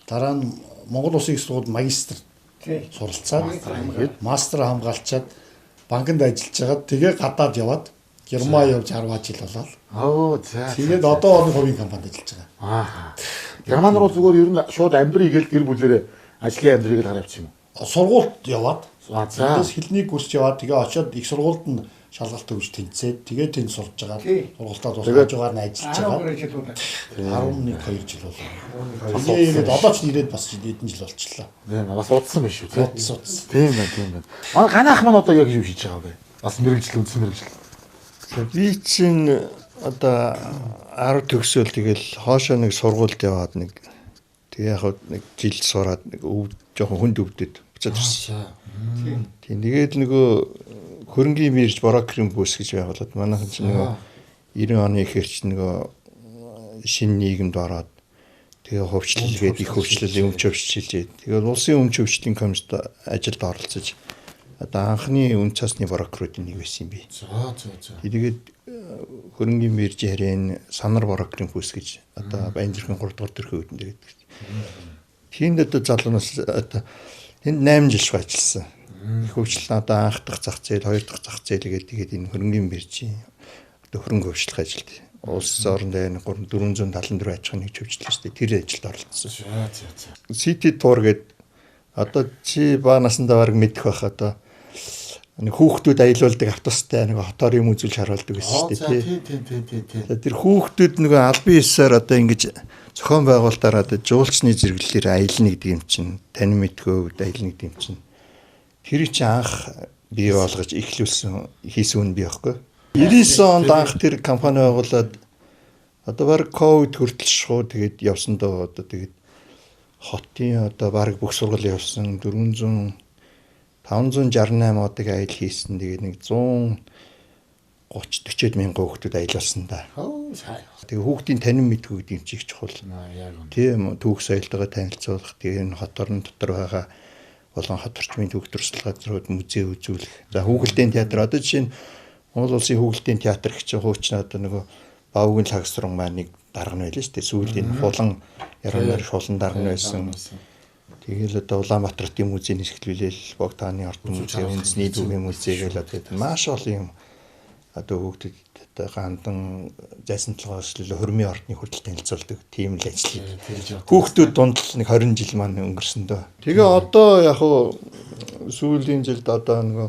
[SPEAKER 7] дараа нь Монгол Улсын их сургуульд магистр суралцаад мастер хамгаалчаад банкнд ажиллаж хагаад тэгээ гадаад яваад Герман явж 10 жил болоо.
[SPEAKER 1] Оо за.
[SPEAKER 7] Тэгээд одоо олон хувийн компанид ажиллаж байгаа.
[SPEAKER 1] Аа. Герман руу зүгээр ер нь шууд амбрыг гэл гэр бүлээрээ ажлын амбрыг л гараад явчих юм.
[SPEAKER 7] Сургуульд яваад
[SPEAKER 1] За.
[SPEAKER 7] тэндээс хэлний курс яваад тэгээ очиод их сургуульд нь шалгалт өгж тэнцээд тэгээ тэнд сурж байгаа. Сургуультаа дуусгаж байгаа нь ажиллаж байгаа. 11 2 жил болоо. Тэгээ ингээд одоо ч ирээд бас хэдэн жил болчихлоо.
[SPEAKER 1] Тийм бас удсан биш үү?
[SPEAKER 7] Удсан.
[SPEAKER 1] Тийм байна. Манай ганаах маань одоо яг юу хийж байгаа вэ? Бас мэрэгжил үндсэн мэрэгжил.
[SPEAKER 4] Би чинь одоо 10 төгсөөл тэгэл хоошоо нэг сургуульд яваад нэг тэгээ яг нэг жил сураад нэг жоохон хүнд өвдөд буцаад ирсэн. Тийм тэгээд нөгөө хөрөнгийн бирж брокерийн бүс гэж байгуулад манайхан чинь нөгөө 90 оны ихэрч нөгөө шинэ нийгэмд ороод тэгээ хөвчлөлгээд их хөвчлөл өмч хөвчлөлээд тэгээд улсын өмч хөвчлийн комиссд ажилд оролцож одоо анхны үн цасны брокеруудын нэг байсан юм би.
[SPEAKER 1] За.
[SPEAKER 4] Тэгээд хөрөнгийн биржийн харийн санар брокерийн бүс гэж одоо Баянзүрхийн 3 дугаар төрхөө үүдэн дээр гэдэг. Тэнд одоо залуунаас одоо тэнд 8 жил шиг ажилласан. Их хөгжил одоо анх дахь зах зээл, хоёр дахь зах зээл гэдэг энэ хөрөнгийн биржийн одоо хөрөнгө хөгжлөх ажилд улс орон дээр 474 аж ахуйн нэгж хөгжлөө шүү дээ. Тэр ажилд оролцсон.
[SPEAKER 1] За.
[SPEAKER 4] City Tour гэдэг одоо чи баа насандаа баг мэдэх байх одоо нэг хүүхдүүд аялуулдаг автобустай нэг хотоор юм үзүүлж харуулдаг байсан шүү дээ тий. Тэр хүүхдүүд нөгөө албан ёсоор одоо ингэж зохион байгуулалтаар одоо жуулчны зэрэглэлээр аялна гэдэг юм чинь тань мэдгүй аялна гэдэг юм чинь тэр чинь анх бий болгож эхлүүлсэн хийсэн үн бий байхгүй. 99 онд анх тэр компани байгуулад одоо баг ковид хүртэл шууд тэгээд явсан доо одоо тэгээд хотын одоо баг бүх сургууль явсан 568 одыг аялал хийсэн. Тэгээд нэг 130-40 мянган хүүхдүүд аялуулсан да. Тэгээ хүүхдийн танин мэдгүй гэдэг юм чиг чухал. Тийм түүх соёлтойгоо танилцуулах, тэгээ энэ хот орон дотор байгаа болон хот орчмын түүх төрслөл газрууд музей үзүүлэх. За хүүхэлдэйн театр одоо жишээ нь Монгол улсын хүүхэлдэйн театр гэх чинь хуучин одоо нөгөө Бавгийн лагсран маань нэг дарга нь байлаа шүү дээ. Сүүлийн хулан ярмаар шулан дарга нь байсан. Тэгэл одоо Улаанбаатар хотын музейн хэсгэлүүлэл Богдааны ордон музей, үндэсний түүхийн музей гэл одоо маш олон юм одоо хүүхдэд одоо гандан зайсан толгойслол хөрмийн ордны хүртэл танилцуулдаг тийм л ажил. Хүүхдүүд дунд л нэг 20 жил маань өнгөрсөн дөө. Тэгээ одоо яг хуу сүүлийн жилд одоо нөгөө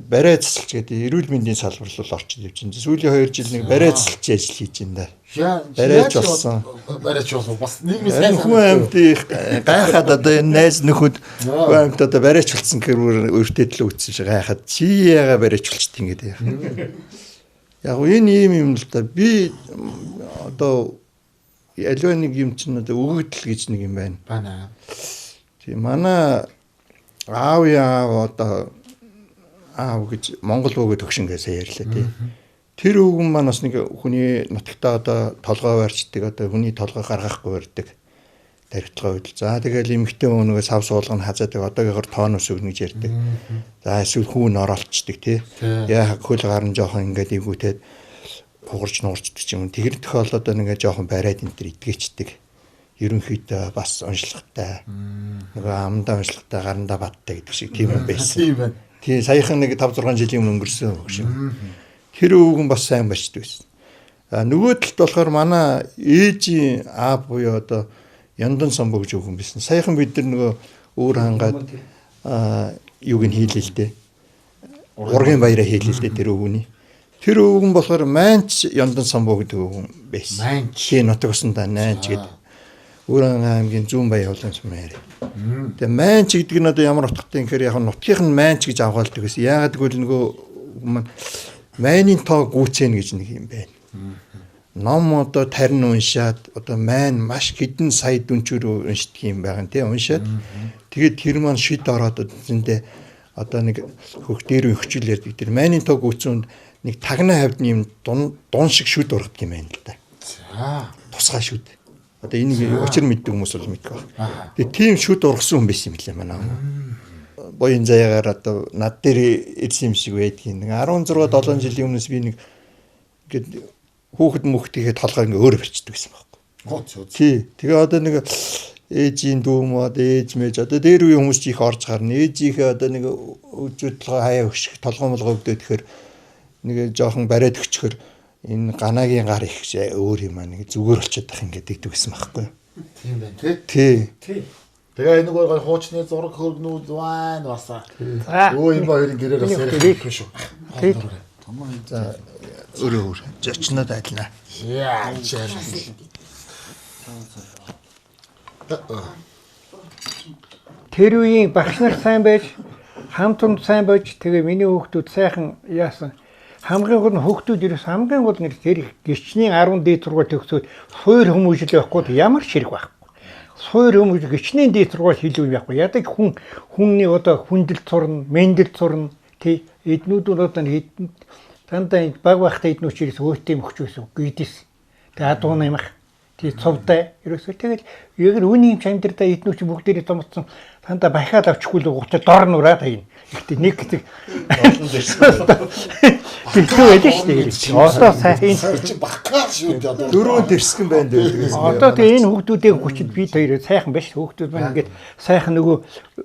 [SPEAKER 4] барай цэцэлж гэдэг эрүүл мэндийн салбар руу орчод явж байна. Сүүлийн 2 жил нэг барай цэцэлж ажил хийж байна да. Барайч болсон.
[SPEAKER 1] Барайч болсон. Бас нийгмийн сайн
[SPEAKER 4] хүн амьтыг гайхаад одоо энэ найз нөхөд хүн амьт одоо барайч болсон гэхээр өөртөө л үтсэн шиг гайхаад чи яага барайч болчт ингэдэг яах. Яг энэ юм л да би одоо аливаа нэг юм чинь одоо өгөгдөл гэж нэг юм байна.
[SPEAKER 1] байна.
[SPEAKER 4] Тийм манай аав яав одоо аав гэж Монгол бөгөөд төгшингээсээ ярьлаа тий. Тэр өвгөн маань бас нэг хүний нутагтаа одоо толгой барьцдаг одоо хүний толгой гаргахгүй барьдаг тархитлагаа үйл. За тэгэл эмэгтэй нөгөө сав суулгана хазаадаг одоогоор тоонос өгнө гэж ярьдаг. За эсвэл хүүн оролцдог тий. Яа хөл гарна жоохон ингээд ивгүүтээд хугарч нуурчдаг юм. Тэгэр тохиол одоо ингээд жоохон барайд энэ төр идгээчдэг. Ерөнхийдөө бас уншлагатай. Нөгөө амдаа уншлагатай гарандаа баттай гэдэг шиг тийм юм байсан.
[SPEAKER 1] Тийм байна.
[SPEAKER 4] Тий саяхан нэг 5-6 жилийн өмнө өнгөрсөн хөшин. Тэр өвгөн бас сайн барьчдаг байсан. Нөгөө талд болохоор манай ээжийн аав буюу одоо Яндан самбуу гэж өвгөн байсан. Саяхан бид нар нөгөө өөр хангаад юуг нь хийлээ л дээ. Ургийн баяраа хийлээ л дээ тэр өвгөний. Тэр өвгөн болохоор Манч Яндан самбуу гэдэг өвгөн байсан.
[SPEAKER 1] Манч.
[SPEAKER 4] Тий нутагсандаа Найнч гэдэг. Өрөн аймгийн зүүн баян улаан сумаар. Тэгээ Манч гэдэг нь одоо ямар утгатай юм гэхээр яг нутгийнх нь Манч гэж авгаалдаг гэсэн. Яагаад гэвэл нөгөө Майнын тоо гүйцэн гэж нэг юм байна. Ном одоо тарин уншаад одоо Майн маш хэдэн сая дүнчээр уншдаг юм байгаа нэ уншаад. Тэгээд тэр маань шид ороод үндсэндээ одоо нэг хөх дээр өгчл ярьдаг. Тэр Майнын тоо гүйцэнд нэг тагнаа хавьд юм дун шиг шүд ургадаг юм байна л да.
[SPEAKER 1] За.
[SPEAKER 4] Тусгай шүд. Одоо энийг учир мэддэг хүмүүс бол мэддэг байна. Тэгээ тийм шүд ургасан хүн байсан юм лээ манай. Боён заяагаар одоо над дээр ирсэн юм шиг байдгийн. 16-7 жилийн өмнөөс би нэг ингээд хүүхэд мөхтийгээ толгой ингээ өөр барьчдаг байсан байхгүй. Тий. Тэгээ одоо нэг ээжийн дүү мод ээж мэж одоо дээр үе хүмүүс ч их орж гарна. Ээжийнхээ одоо нэг өжүүд толгой хаяа өгших толгой молгоо өгдөө тэгэхээр нэг жоохон бариад өгчхөр энэ ганагийн гар их өөр юм аа нэг зүгээр болчиход байх ингээд дийдэг байсан байхгүй.
[SPEAKER 1] Тийм байна
[SPEAKER 4] тий.
[SPEAKER 1] Тий. Тэгээ энэ гой хуучны зураг хөргнүүд вайн басаа. Өө энэ хоёрын гэрээр бас ярихгүй шүү.
[SPEAKER 5] Тий.
[SPEAKER 4] За өөрөө зочнод айлнаа.
[SPEAKER 1] Яа.
[SPEAKER 5] Тэр үеийн багш нар сайн байж, хамтунд сайн байж, тэгээ миний хүүхдүүд сайхан яасан. Хамгийн гол нь хүүхдүүд ерөөс хамгийн гол нь тэр гисчний 10 дээд сургууль төгсөөд суур хүмүүжил байхгүй ямар ширэг байхгүй. Суур хүмүүжил гисчний дээд сургууль хийлгүй байхгүй. Ядаг хүнний одоо хүндэлт сурна, мэндэлт сурна. Тий эднүүд бол одоо дандаа баг багтаа эднүүд чирээс өөтэй мөхч байсан. Гүйдэс. Тэгээ адуун нэмэх. Тий цовдай. Ерөөсөө тэгэл яг нь үүний чамдраа эднүүд бүгдээрээ томцсон. Дандаа бахиад авчихгүй л гутаа дор нураад хаяа. Ихтэй нэг гэдэг. Бэлтүү байлаа шүү дээ. Одоо сайн
[SPEAKER 1] чи бахкаа шүү дээ.
[SPEAKER 4] Дөрөв дэрсгэн байна дээ.
[SPEAKER 5] Одоо тэгээ энэ хүүхдүүдийн хүчит бид хоёр сайхан биш. Хүүхдүүд маань ингээд сайхан нөгөө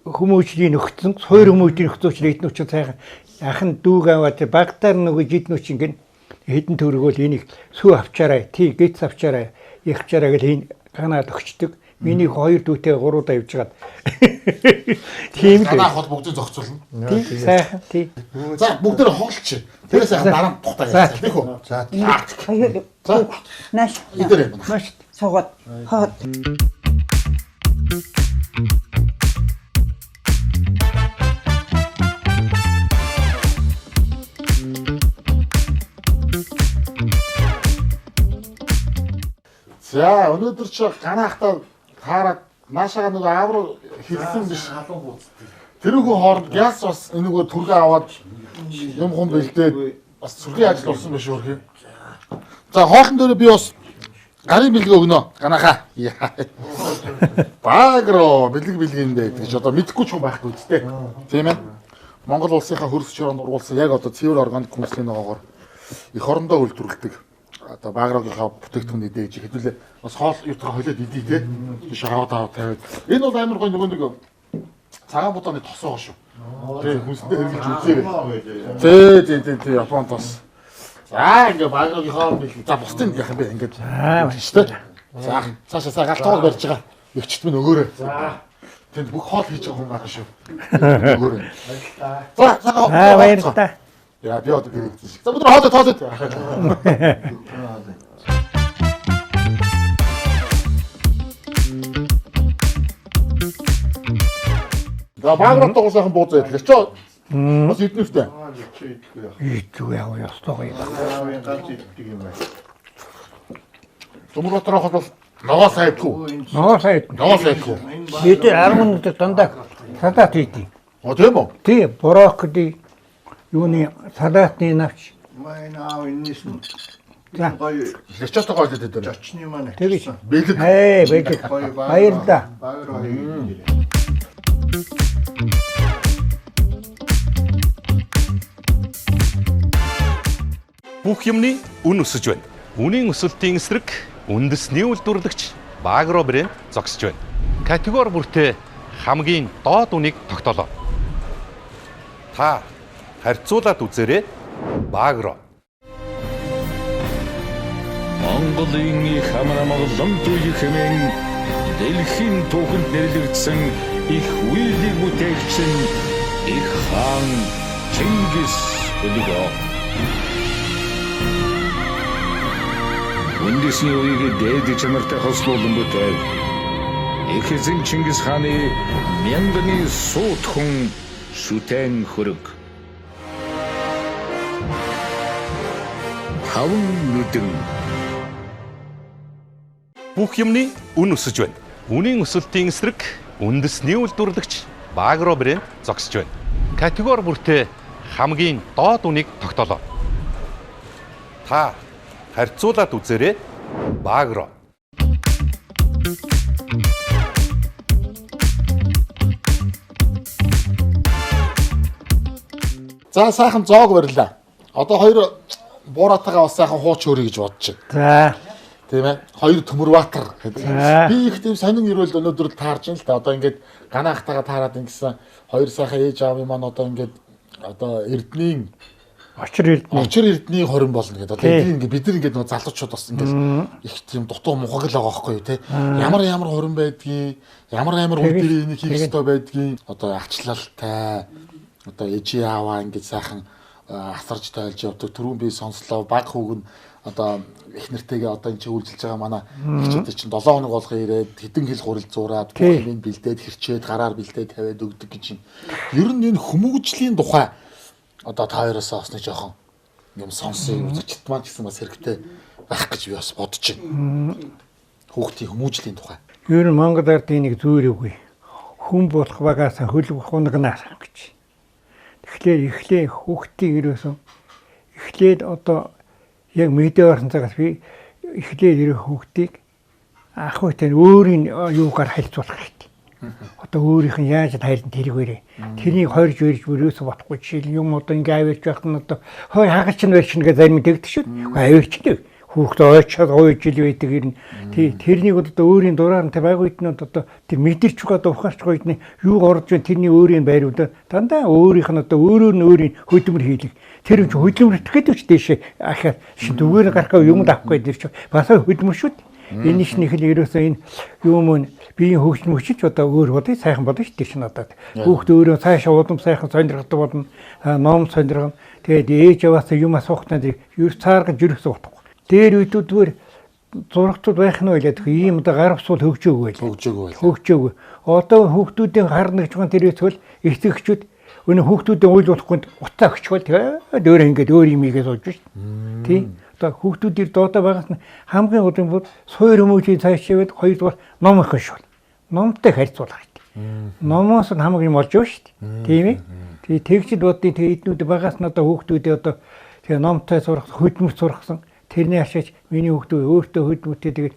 [SPEAKER 5] хүмүүжлийн нөхцөн, суур хүмүүжлийн нөхцөөч эднүүч сайхан ахын дүүг аваад багтаар нөгөө жиднүүч ингээд хэдэн төгрөгөөл энийг сүү авчаарай. Тий гэц авчаарай. Явчаарай гэл энэ ганаад өгчдөг. Миний 2 дүүтэй 3 удаа явжгаад. Тийм л.
[SPEAKER 1] Ганаа хол бүгдийг зохицуулна.
[SPEAKER 5] Тийм сайхан тийм.
[SPEAKER 1] За бүгдээр хоолч. Тэрээс сайхан дараа нь тухтай ярьсан тийм үү?
[SPEAKER 4] За
[SPEAKER 6] Хоёр нааш
[SPEAKER 1] Идэр юм.
[SPEAKER 5] Маш
[SPEAKER 6] суугаад хаад
[SPEAKER 1] За өнөөдөр чи ганаахтаа таараад наашаага нөгөө аав руу хэлсэн биш. Тэрүүхэн хооронд гяс бас энэнөгөө түргээ аваад юм хум бэлдээд бас сүргийн ажил болсон биш үү? За хоолн дээр би бас гарын бэлгээ өгнө. Ганаахаа. Багро бэлэг гэж одоо мэдэхгүй ч юм байхгүй үстэй. Тийм ээ. Монгол улсынхаа хөрс чороонд ургуулсан яг одоо цэвэр органик хүнслийн ногоогоор их орондоо үйлдвэрлэдэг. Одоо багрогийнхаа бүтээгдэхүүн идэж хэдүүлээ бас хоол ютга холиод идий те. Биш аваад тавиад. Энэ бол амар гоё нөгөө нэг цагаан буданы тосоо шүү. Тэгээ хүнсэндээ хэрэглэж үзээрэй. Тий Японд бас. За ингээ багрогийнхаа за бусдын яах юм бэ ингээд. Шүү дээ. За цаашаа галтгоо барьж байгаа. Эгчт минь өгөөрэй. За. Тэнд бүх хоол хийж байгаа хүн байгаа шүү. Өгөөрэй. За
[SPEAKER 5] баярлалаа.
[SPEAKER 1] Яа би одоо гэрэгдсэн шиг. За өдөр хоолой. За багротоо сайхан бууз ядлаа ч. Бас иднэвтэй.
[SPEAKER 5] Юу яа ястаа юм.
[SPEAKER 1] Төмөрөтрөө хол ногоо сайдгүй.
[SPEAKER 5] Ногоо сайдгүй. Бид 10 минут дандаа салат хийдий.
[SPEAKER 1] Тийм үү?
[SPEAKER 5] Тий брокколи юуны салаатны навч.
[SPEAKER 4] Майнаа иннэсэн.
[SPEAKER 5] За
[SPEAKER 1] Лечото гойлд дээр.
[SPEAKER 4] Очны маань.
[SPEAKER 5] тэгэж.
[SPEAKER 1] Бэлэг.
[SPEAKER 5] Бэлэг. Баярлалаа.
[SPEAKER 8] Бүх юмны үн өсөж байна. Үнийн өсөлтийн эсрэг үндэсний үйлдвэрлэгч Багро брэнд зогсож байна. Категори бүртээ хамгийн доод үнийг тогтоолоо. Та харьцуулаад үзээрэй. Багро.
[SPEAKER 9] Монголын их хамаамаглан туй хэмээн дэлхийн түүхэнд нэрлэгдсэн их үйлдэл бүтээгч нь их хаан Чингис Хөлгөө. Үндэсний үеийг дээд чанартай хослуулан бүтээл их эзэн Чингис хааны мянганы суут хүн шүтэн хөрөг. Таван нүдэн.
[SPEAKER 8] Бүх юмны үн өсөж байна. Үнийн өсөлтийн эсрэг үндэсний үйлдвэрлэгч Багро брэнд зогсож байна. Категори бүртээ хамгийн доод үнийг тогтоолоо. Та харьцуулаад үзээрэй. Багро.
[SPEAKER 1] За сайхан зоог барилаа. Одоо хоёр бууратагаа бас сайхан хууч хөрье гэж бодож байна.
[SPEAKER 5] За
[SPEAKER 1] Тийм ээ. Хоёр төмөр баатар гэдэг.
[SPEAKER 5] За.
[SPEAKER 1] Би их тийм сонин ирвэл өнөөдөр таарж ин л та. Одоо ингээд ганаахтагаа таарад ингэсэн хоёр сайхан ээж аав юм маань одоо ингээд одоо эрдний
[SPEAKER 5] очир
[SPEAKER 1] эрдний хорин болно гэдэг. Одоо ингээд бид нар ингээд нөгөө залуучууд бас ингээд их тийм дутуу мухаг л байгаа байхгүй юу те. Ямар хорин байдгийг, ямар үйл дээр энийг хийх ёстой байдгийг одоо ачлалтай одоо ээж ааваа ингээд сайхан асарж тайлж явдаг. Түрүүн би сонслоо баг хүүг нь одоо их нэртэйгээ одоо энэ чинь үйлчилж байгаа манай хичээдэг чинь 7 хоног болгоо ирээд хэдэн хил хурал зураад бүх юм бэлдээд хэрчээд гараар бэлдээд тавиад өгдөг гэж юм. Ер нь энэ хүмүүжлийн тухай одоо та хоёроосоо бас нэг жоохон юм сонсъё. Үзэгчд маань ч гэсэн бас хэрэгтэй байх гэж би бас бодож байна. Хүүхдийн хүмүүжлийн тухай.
[SPEAKER 5] ер нь Монгол ардын нэг зүйл үгүй. Хүн болох багаас хөлөг хунагнаас гэж. Тэгэхээр эхлээ хүүхдийн ерөөсөн эхлээд одоо яг мэдээ орсон цагаас би эхлээд ирэх хүүхдийг ах үйтэй өөрийн юугаар харьцуулах хэрэгтэй. Одоо өөрийнх нь яаж тайлан тэргээрээ. Тэрийг хойрж өрж өрөөсө батхгүй жишээл юм одоо ингээ авирч байх нь одоо хой хагалч нь барьчихна гэж зарим тэгдэг шүү. Авирчдаг. Хүүхдээ ойчоод 2 жил байдаг юм. Тэрнийг одоо өөрийн дураар нь байг үйднүүд одоо тэр мэдэрч байгаа ухаарч гойдны юу орж байна тэрний өөрийн байрууд дандаа өөрийнх нь одоо өөрөөр нь өөрийн хөдөлмөр хийлэг. Тэр ч хөдөлмөр итгэдэг ч дэше ахаа зүгээр гарах юм авахгүй дэр чи бас хөдөлмөр шүү. Энэ их л ерөөсөө энэ юм нь биеийн хөгжил мөчиж одоо өөр бодыг сайхан бодно шүү дээ чинь одоо. Хүүхд өөрөө цаашаа удам сайхан сонирхдаг болно. Ном сонирхно. Тэгээд ээж аваас юм асуухтаа ер цааргаж жүрэх суухгүй. Дээр үдүүдээр зургатууд байх нь байлаа. Ийм одоо гар усуул хөгжөөгүй байл. Хөгжөөгүй. Одоо хүүхдүүдийн хар нэгж байгаа тэр эсвэл эцэгчүүд өнөө хүүхдүүдийн уйл болохгүй утаа өгчвөл тэгээд өөр ингээд өөр юм ийгээ сууж шүү. Тий. Одоо хүүхдүүдээр дуудаа байгаас нь хамгийн удам бол суур хүмүүжийн цаашаад хоёрдугаар ном их шүүл. Номтой харьцуулах хэрэгтэй. Номоос нь хамгийн болж байгаа шүү дээ. Тийм ээ. Тэгээ тэгжид боддیں۔ Тэгээ эднүүд байгаас нь одоо хүүхдүүдээ одоо тэгээ номтой сурах, хөдөлмөр сурахсан. Тэрний ашигч миний хүүхдүүд өөртөө хөдөлмөртэй тэгээд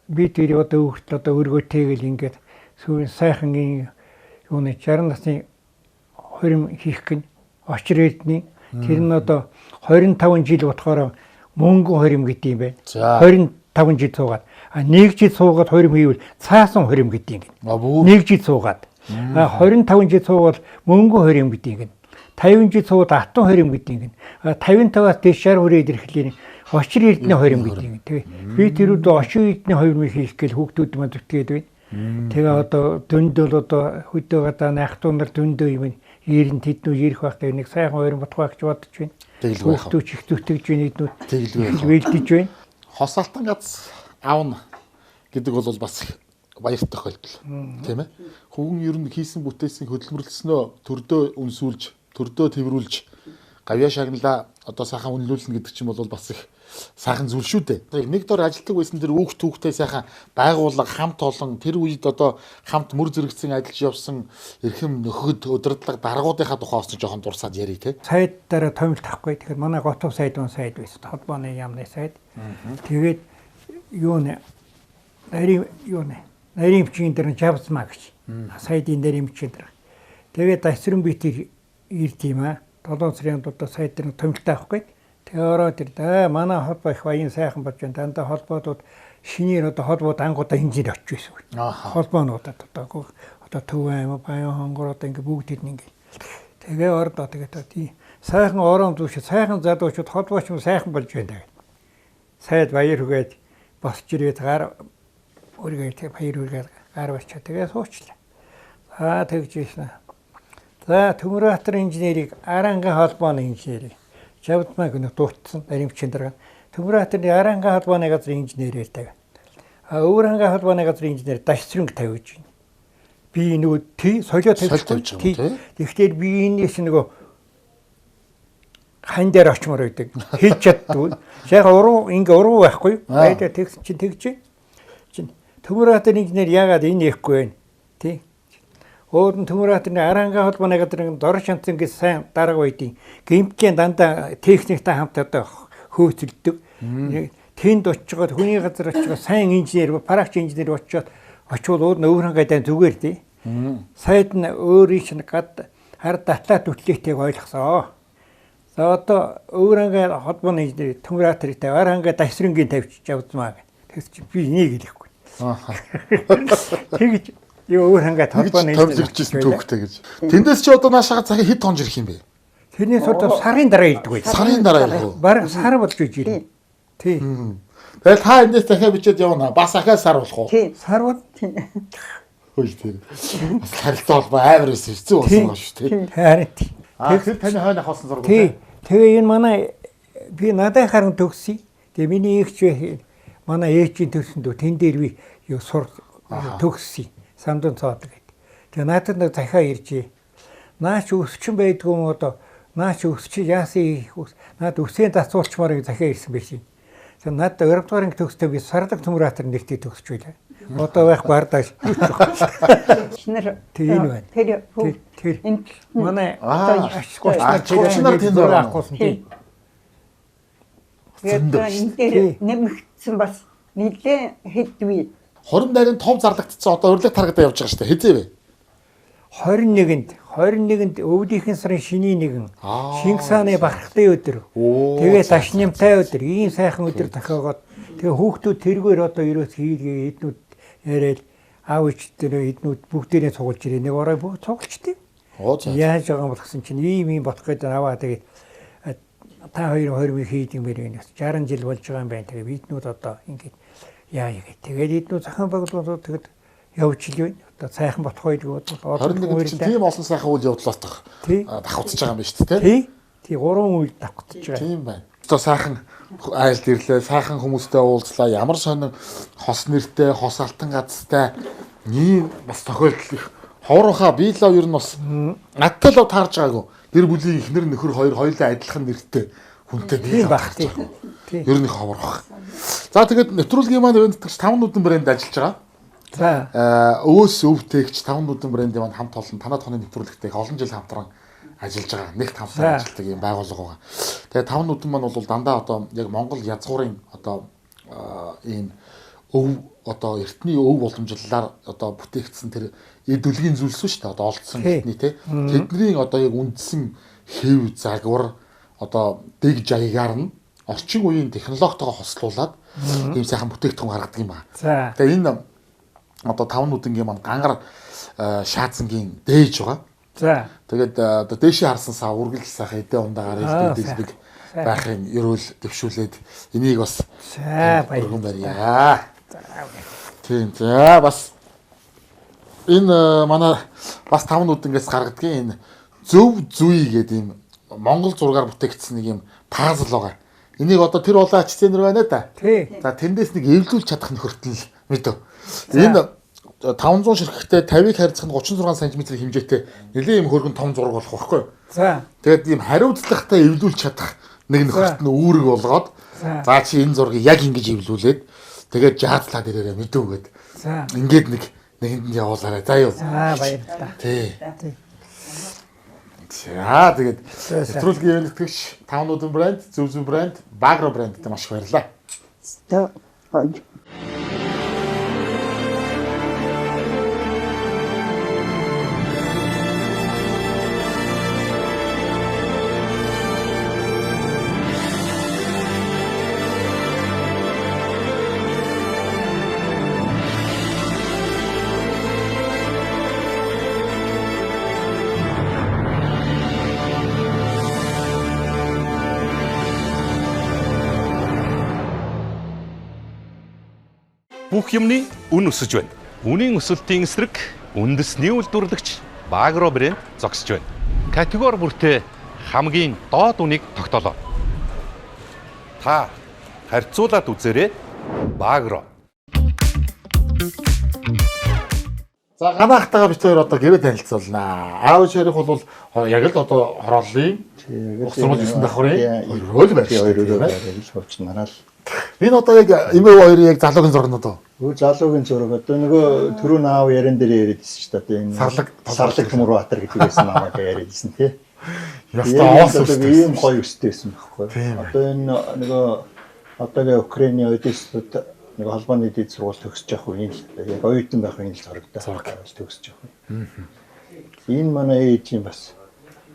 [SPEAKER 5] би тэр одоо хүүхд одоо өргөөтэйгэл ингээд сайхан юуны 60 насны хорим хийх гин очир эрдний тэр нь одоо 25 жил утгаараа мөнгөн хорим гэдэг юм байна. 25 жил суугаад нэг жил суугаад хорим хийвэл цаасан хорим гэдэг юм. Нэг жил суугаад 25 жил суугаад мөнгөн хорим гэдэг юм. 50 жил суугаад атан хорим гэдэг юм. 55-аас дэшээр хүрээд ирэхлээр очир эрдний хорим гэдэг юм. Тэгээ би тэрүүд очир эрдний хорим хийх гээл хүүхдүүд маань зүтгээд байна. Тэгээ одоо дүнд бол одоо хөдөө гадаа найхтуу нар дүндөө юм ирэн тэднүү ирэх байхдаа нэг сайхан хорим бодох гэж бодож байна. Хүүхдүүд их зүтгэж байна эднүүд вэлдэж байна.
[SPEAKER 1] Хосалтан гац аавна гэдэг бол бас баяртай тохиолдол. Тийм ээ. Хүүн ер нь хийсэн бүтээсийн хөдөлмөрлснөө төрдөө үнсүүлж, төрдөө тэрвүүлж, гавьяа шагналаа одоо сайхан үнэлүүлнэ гэдэг чинь бол бас их сайхан зүйл шүү дээ. Нэг дор ажилтдаг байсан тэр хүүхдээ сайхан байгууллага хамт олон тэр үед одоо хамт мөр зэрэгцэн ажиллаж явсан эрхэм нөхөд удирдлага даргуудынхаа тухай осон жоохон дурсаад ярий те.
[SPEAKER 5] Сайд дараа томилт авахгүй. Тэгэхээр манай Готов сайдын сайд байсан. Холбооны яамны сайд. Тэгээд нарийн бичгийн дээр жавцмаа гэж. Сайдын нарийн бичгийн дээр. Тэгээд дасрын битэр ирд юм аа. 7 сарын одоо сайд дээр томилт авахгүй. Тэгээ ороод тэр манай холбоо их баян сайхан болж байна. Дандаа холбоодууд шинээр одоо холбоод ангуудаа хинжээр очиж байсан. Холбоонуудад одоо Төв аймаг, Баян хонгор одоо ингээ бүгд ингэ. Тэгээ ордоо тэгээд тий сайхан орон зүш сайхан залуучууд холбооч юм сайхан болж байна гэдэг. Сайд баяр үгээд босч ирээд гар өргөө баяр үргээд гар бачаа тэгээ суучлаа. Тэгж ийсэн. За Төмөрбаатар инженерийг Аранга холбооны инженерийг Жавдмаг нэг дуутсан баримтчин дараа Төмөрбаатарын Аранга холбооны газрын инженерээр тавиа. Өвөрхангай холбооны газрын инженер Дашсрынг тавьж байна. Би нөгөө солио тавьж байна. Тэгэхээр би энэс нөгөө хан дээр очмоор байдаг. Хийж чаддгүй. Яг ингээ уруу байхгүй. Байдаа тэгс чинь тэгж чинь Төмөрбаатарын инженер яагаад энэ яахгүй вэ? Тий. Өөдөн Төмөрбаатарын Аранга холбооны газрын дор шантсан гэж сайн дарга байдیں۔ Гимтлийн дандаа техниктэй хамт одоо хөөцөлдөг. Тэнд очиод хүний газар очиод сайн инженер, парагч инженер очивол өвөрхангайдаа зүгээр тий. Сайд нь өөрийн чинь гад хар датаа түтлэгтэйг ойлгосоо. За одоо өвөрхангай холбооны инженер Төмөрбаатартай Аранга Дашрынгийн тавьчих явдмаа гэх. Тэгс чи би энийг хэлэхгүй. Тэгж өвөрхангай холбооны
[SPEAKER 1] томилжсэн түүхтэй гэж. Тэндээс чи одоо наашаага цагийн хэд тонж ирэх юм бэ?
[SPEAKER 5] Тэрнээс одоо сарын дараа ирдэг байх.
[SPEAKER 1] Сарын дараа ирэх үү?
[SPEAKER 5] Бараг сар болж ирнэ. Тий.
[SPEAKER 1] Тэгэл та эндээс дахиад бичээд явна. Бас ахаа сар болох уу?
[SPEAKER 5] Тий. Сар бол.
[SPEAKER 1] Хөөе тий. Бас харилцаа холбоо амар байсан хэцүү болсон гоо шүү тий.
[SPEAKER 5] Харин тий.
[SPEAKER 1] Тэгэхээр таны хойно хоосон зураг.
[SPEAKER 5] Тий. Тэгээ энэ манай би надад харан төгсөй. Тэгээ миний эгч манай ээжийн төсөндөө тэн дээр би сур төгсөй. Самдан цаад гэдэг. Тэгээ надад нэг захиа иржээ. Наач өсчин байдгүй юм одоо наач өсч яасан наад өсөнд дацуулчмаар захиа ирсэн байсан. Тэгээ надад Европын төгсдөө би Сардаг Төмөрбаатар нэртэй төгсч байлаа. Одоо байх бардаж.
[SPEAKER 6] Шинэр
[SPEAKER 5] тэр энэ байна. Тэр
[SPEAKER 6] энэ
[SPEAKER 5] манай
[SPEAKER 1] ачгуучнаар тэнд
[SPEAKER 5] ороосон тийм.
[SPEAKER 6] Тэгээд энэ нэмэгдсэн бас нэлээ хэдвээ.
[SPEAKER 1] Хорин дайрын том зарлагдсан одоо урилга таргадаа явж байгаа шүү дээ. Хэзээ вэ?
[SPEAKER 5] 21-нд өвлийнхэн сарын шиний нэгэн Шингис хааны бархтын өдөр. Тэгээ дашнимтай өдөр. Ийм сайхан өдөр тохиогоод тэгээ хүүхдүүд тэргээр одоо ерөөс хийлгээ эднүүд яриад аав ичдэр эднүүд бүгдээрээ цугулж ирээ. Нэг орой бүгд цугулчдээ. Яаж байгаа юм бол гэсэн чинь ийм бодох гэдэг аваа тэгээд та хоёр хийдэг мэрэг 60 жил болж байгаа юм байна. Тэгээ биднүүд одоо ингээд яа яа. Тэгээд эднүүд зохион байгуулалтууд тэгэд явж ил байна. Одоо сайхан ботхойд гэдэг бол
[SPEAKER 1] 21 чинь тийм олон сайхан үйл явдлаас давхцаж байгаа юм байна шүү дээ.
[SPEAKER 5] Тий 3 үйл давхцаж байгаа.
[SPEAKER 1] Тийм байна. Одоо сайхан айлд ирлээ, сайхан хүмүүстэй уулзлаа. Ямар сонин хос нэртэй, хос алтан газтай ийм бас тохиолдол их ховорхоо би л ер нь бас надтай л таарж байгаагүй. Гэр бүлийн эхнэр нөхөр хоёр хоёулаа адилхан нэртэй хүнтэй би
[SPEAKER 5] баг.
[SPEAKER 1] Ер нь их ховорхоо. За тэгээд нэвтрүүлгийн маань ивэнтгч 5 нүдэн брэнд ажиллаж байгаа.
[SPEAKER 5] За
[SPEAKER 1] өөс өвтөгч 5 нүдэн брэндийн маань хамт олон танаа тооны нэвтрүүлэгтэй олон жил хамтран ажиллаж байгаа. Нэгт хамтран ажилладаг юм байгууллага байгаа. Тэгээ 5 нүдэн маань бол дандаа одоо яг Монгол язгуурын одоо ийм өв одоо эртний өв уламжлалаар одоо бүтээгдсэн тэр эд үлгийн зүйлс шүү дээ. Одоо олдсон эртний те. Тэдний одоо яг үндсэн хэв загвар одоо дэг жаягаар нь орчин үеийн технологитойгоо хослуулад ийм сайхан бүтээгдэхүүн гаргадаг юм байна. Тэгээ энэ одоо 5 нүдэнгийн маань гангар шаацангийн дээж байгаа.
[SPEAKER 5] За.
[SPEAKER 1] Тэгээд одоо дээшээ харсан сав үргэлж сайхан эдээ ундаагаар ээлдэг байхын ерөөл дэвшүүлээд энийг бас баярлалаа. Тийм. За бас энэ манай бас 5 нүдэнгээс гаргадгийн энэ зөв зүй гэдэг юм Монгол зургаар бүтээгдсэн нэг юм пазл байгаа. Энийг одоо тэр улаан ач зээнэр байна да. За тэндээс нэг эвлүүлж чадах нөхөртөл мэдв. Энэ 500 ширхэгтэй 50-ыг харьцах нь 36 см хэмжээтэй нэлээд юм хөргөн том зураг болох байхгүй.
[SPEAKER 5] За.
[SPEAKER 1] Тэгээд ийм хариуцлагатай эвлүүлж чадах нэг нөхөрт нь үүрэг болгоод за чи энэ зургийг яг ингэж эвлүүлээд тэгээд жаадлаад ирээрээ мэдвгээд.
[SPEAKER 5] За.
[SPEAKER 1] Ингээд нэгэнд нь явуулаарай. За юу.
[SPEAKER 5] За баярлалаа.
[SPEAKER 1] Тий. За тэгээд нэвтрүүлгийн ивэнтгч 5 нүдэн брэнд, зөв брэнд, Багро брэндтэй маш их баярлалаа.
[SPEAKER 6] За.
[SPEAKER 8] Бүх юмны үн өсөж байна. Үнийн өсөлтийн эсрэг үндэсний үйлдвэрлэгч Багро брэнд зогсож байна. Категори бүртээ хамгийн доод үнийг тогтоолоо. Та харьцуулаад үзээрэй. Багро.
[SPEAKER 1] За ганаахтайгаа бит хоёр одоо гэрээ танилцуулнаа. Аав шарих бол яг л одоо хорооллын сургууль 9 давхрын өрөөл байж
[SPEAKER 4] нараа л.
[SPEAKER 1] Энэ одоо яг эмээ хоёрын яг залуугийн зургнууд уу?
[SPEAKER 4] Залуугийн зураг одоо нөгөө түрүүн аав яран дээр яриадсэн шүү дээ. Энэ сарлаг Төмөрбаатар гэдэг байсан намайг яриадсэн тий.
[SPEAKER 1] Ястаа оос
[SPEAKER 4] ийм гоё өстэйсэн байхгүй. Одоо энэ нөгөө одоогийн Украиний Одессад нэг холбооны дэд сургууль төгсөж явах үеийн яг оюутан байх үеийн зурагтай төгсөж явах. Энэ манай ээж юм бас.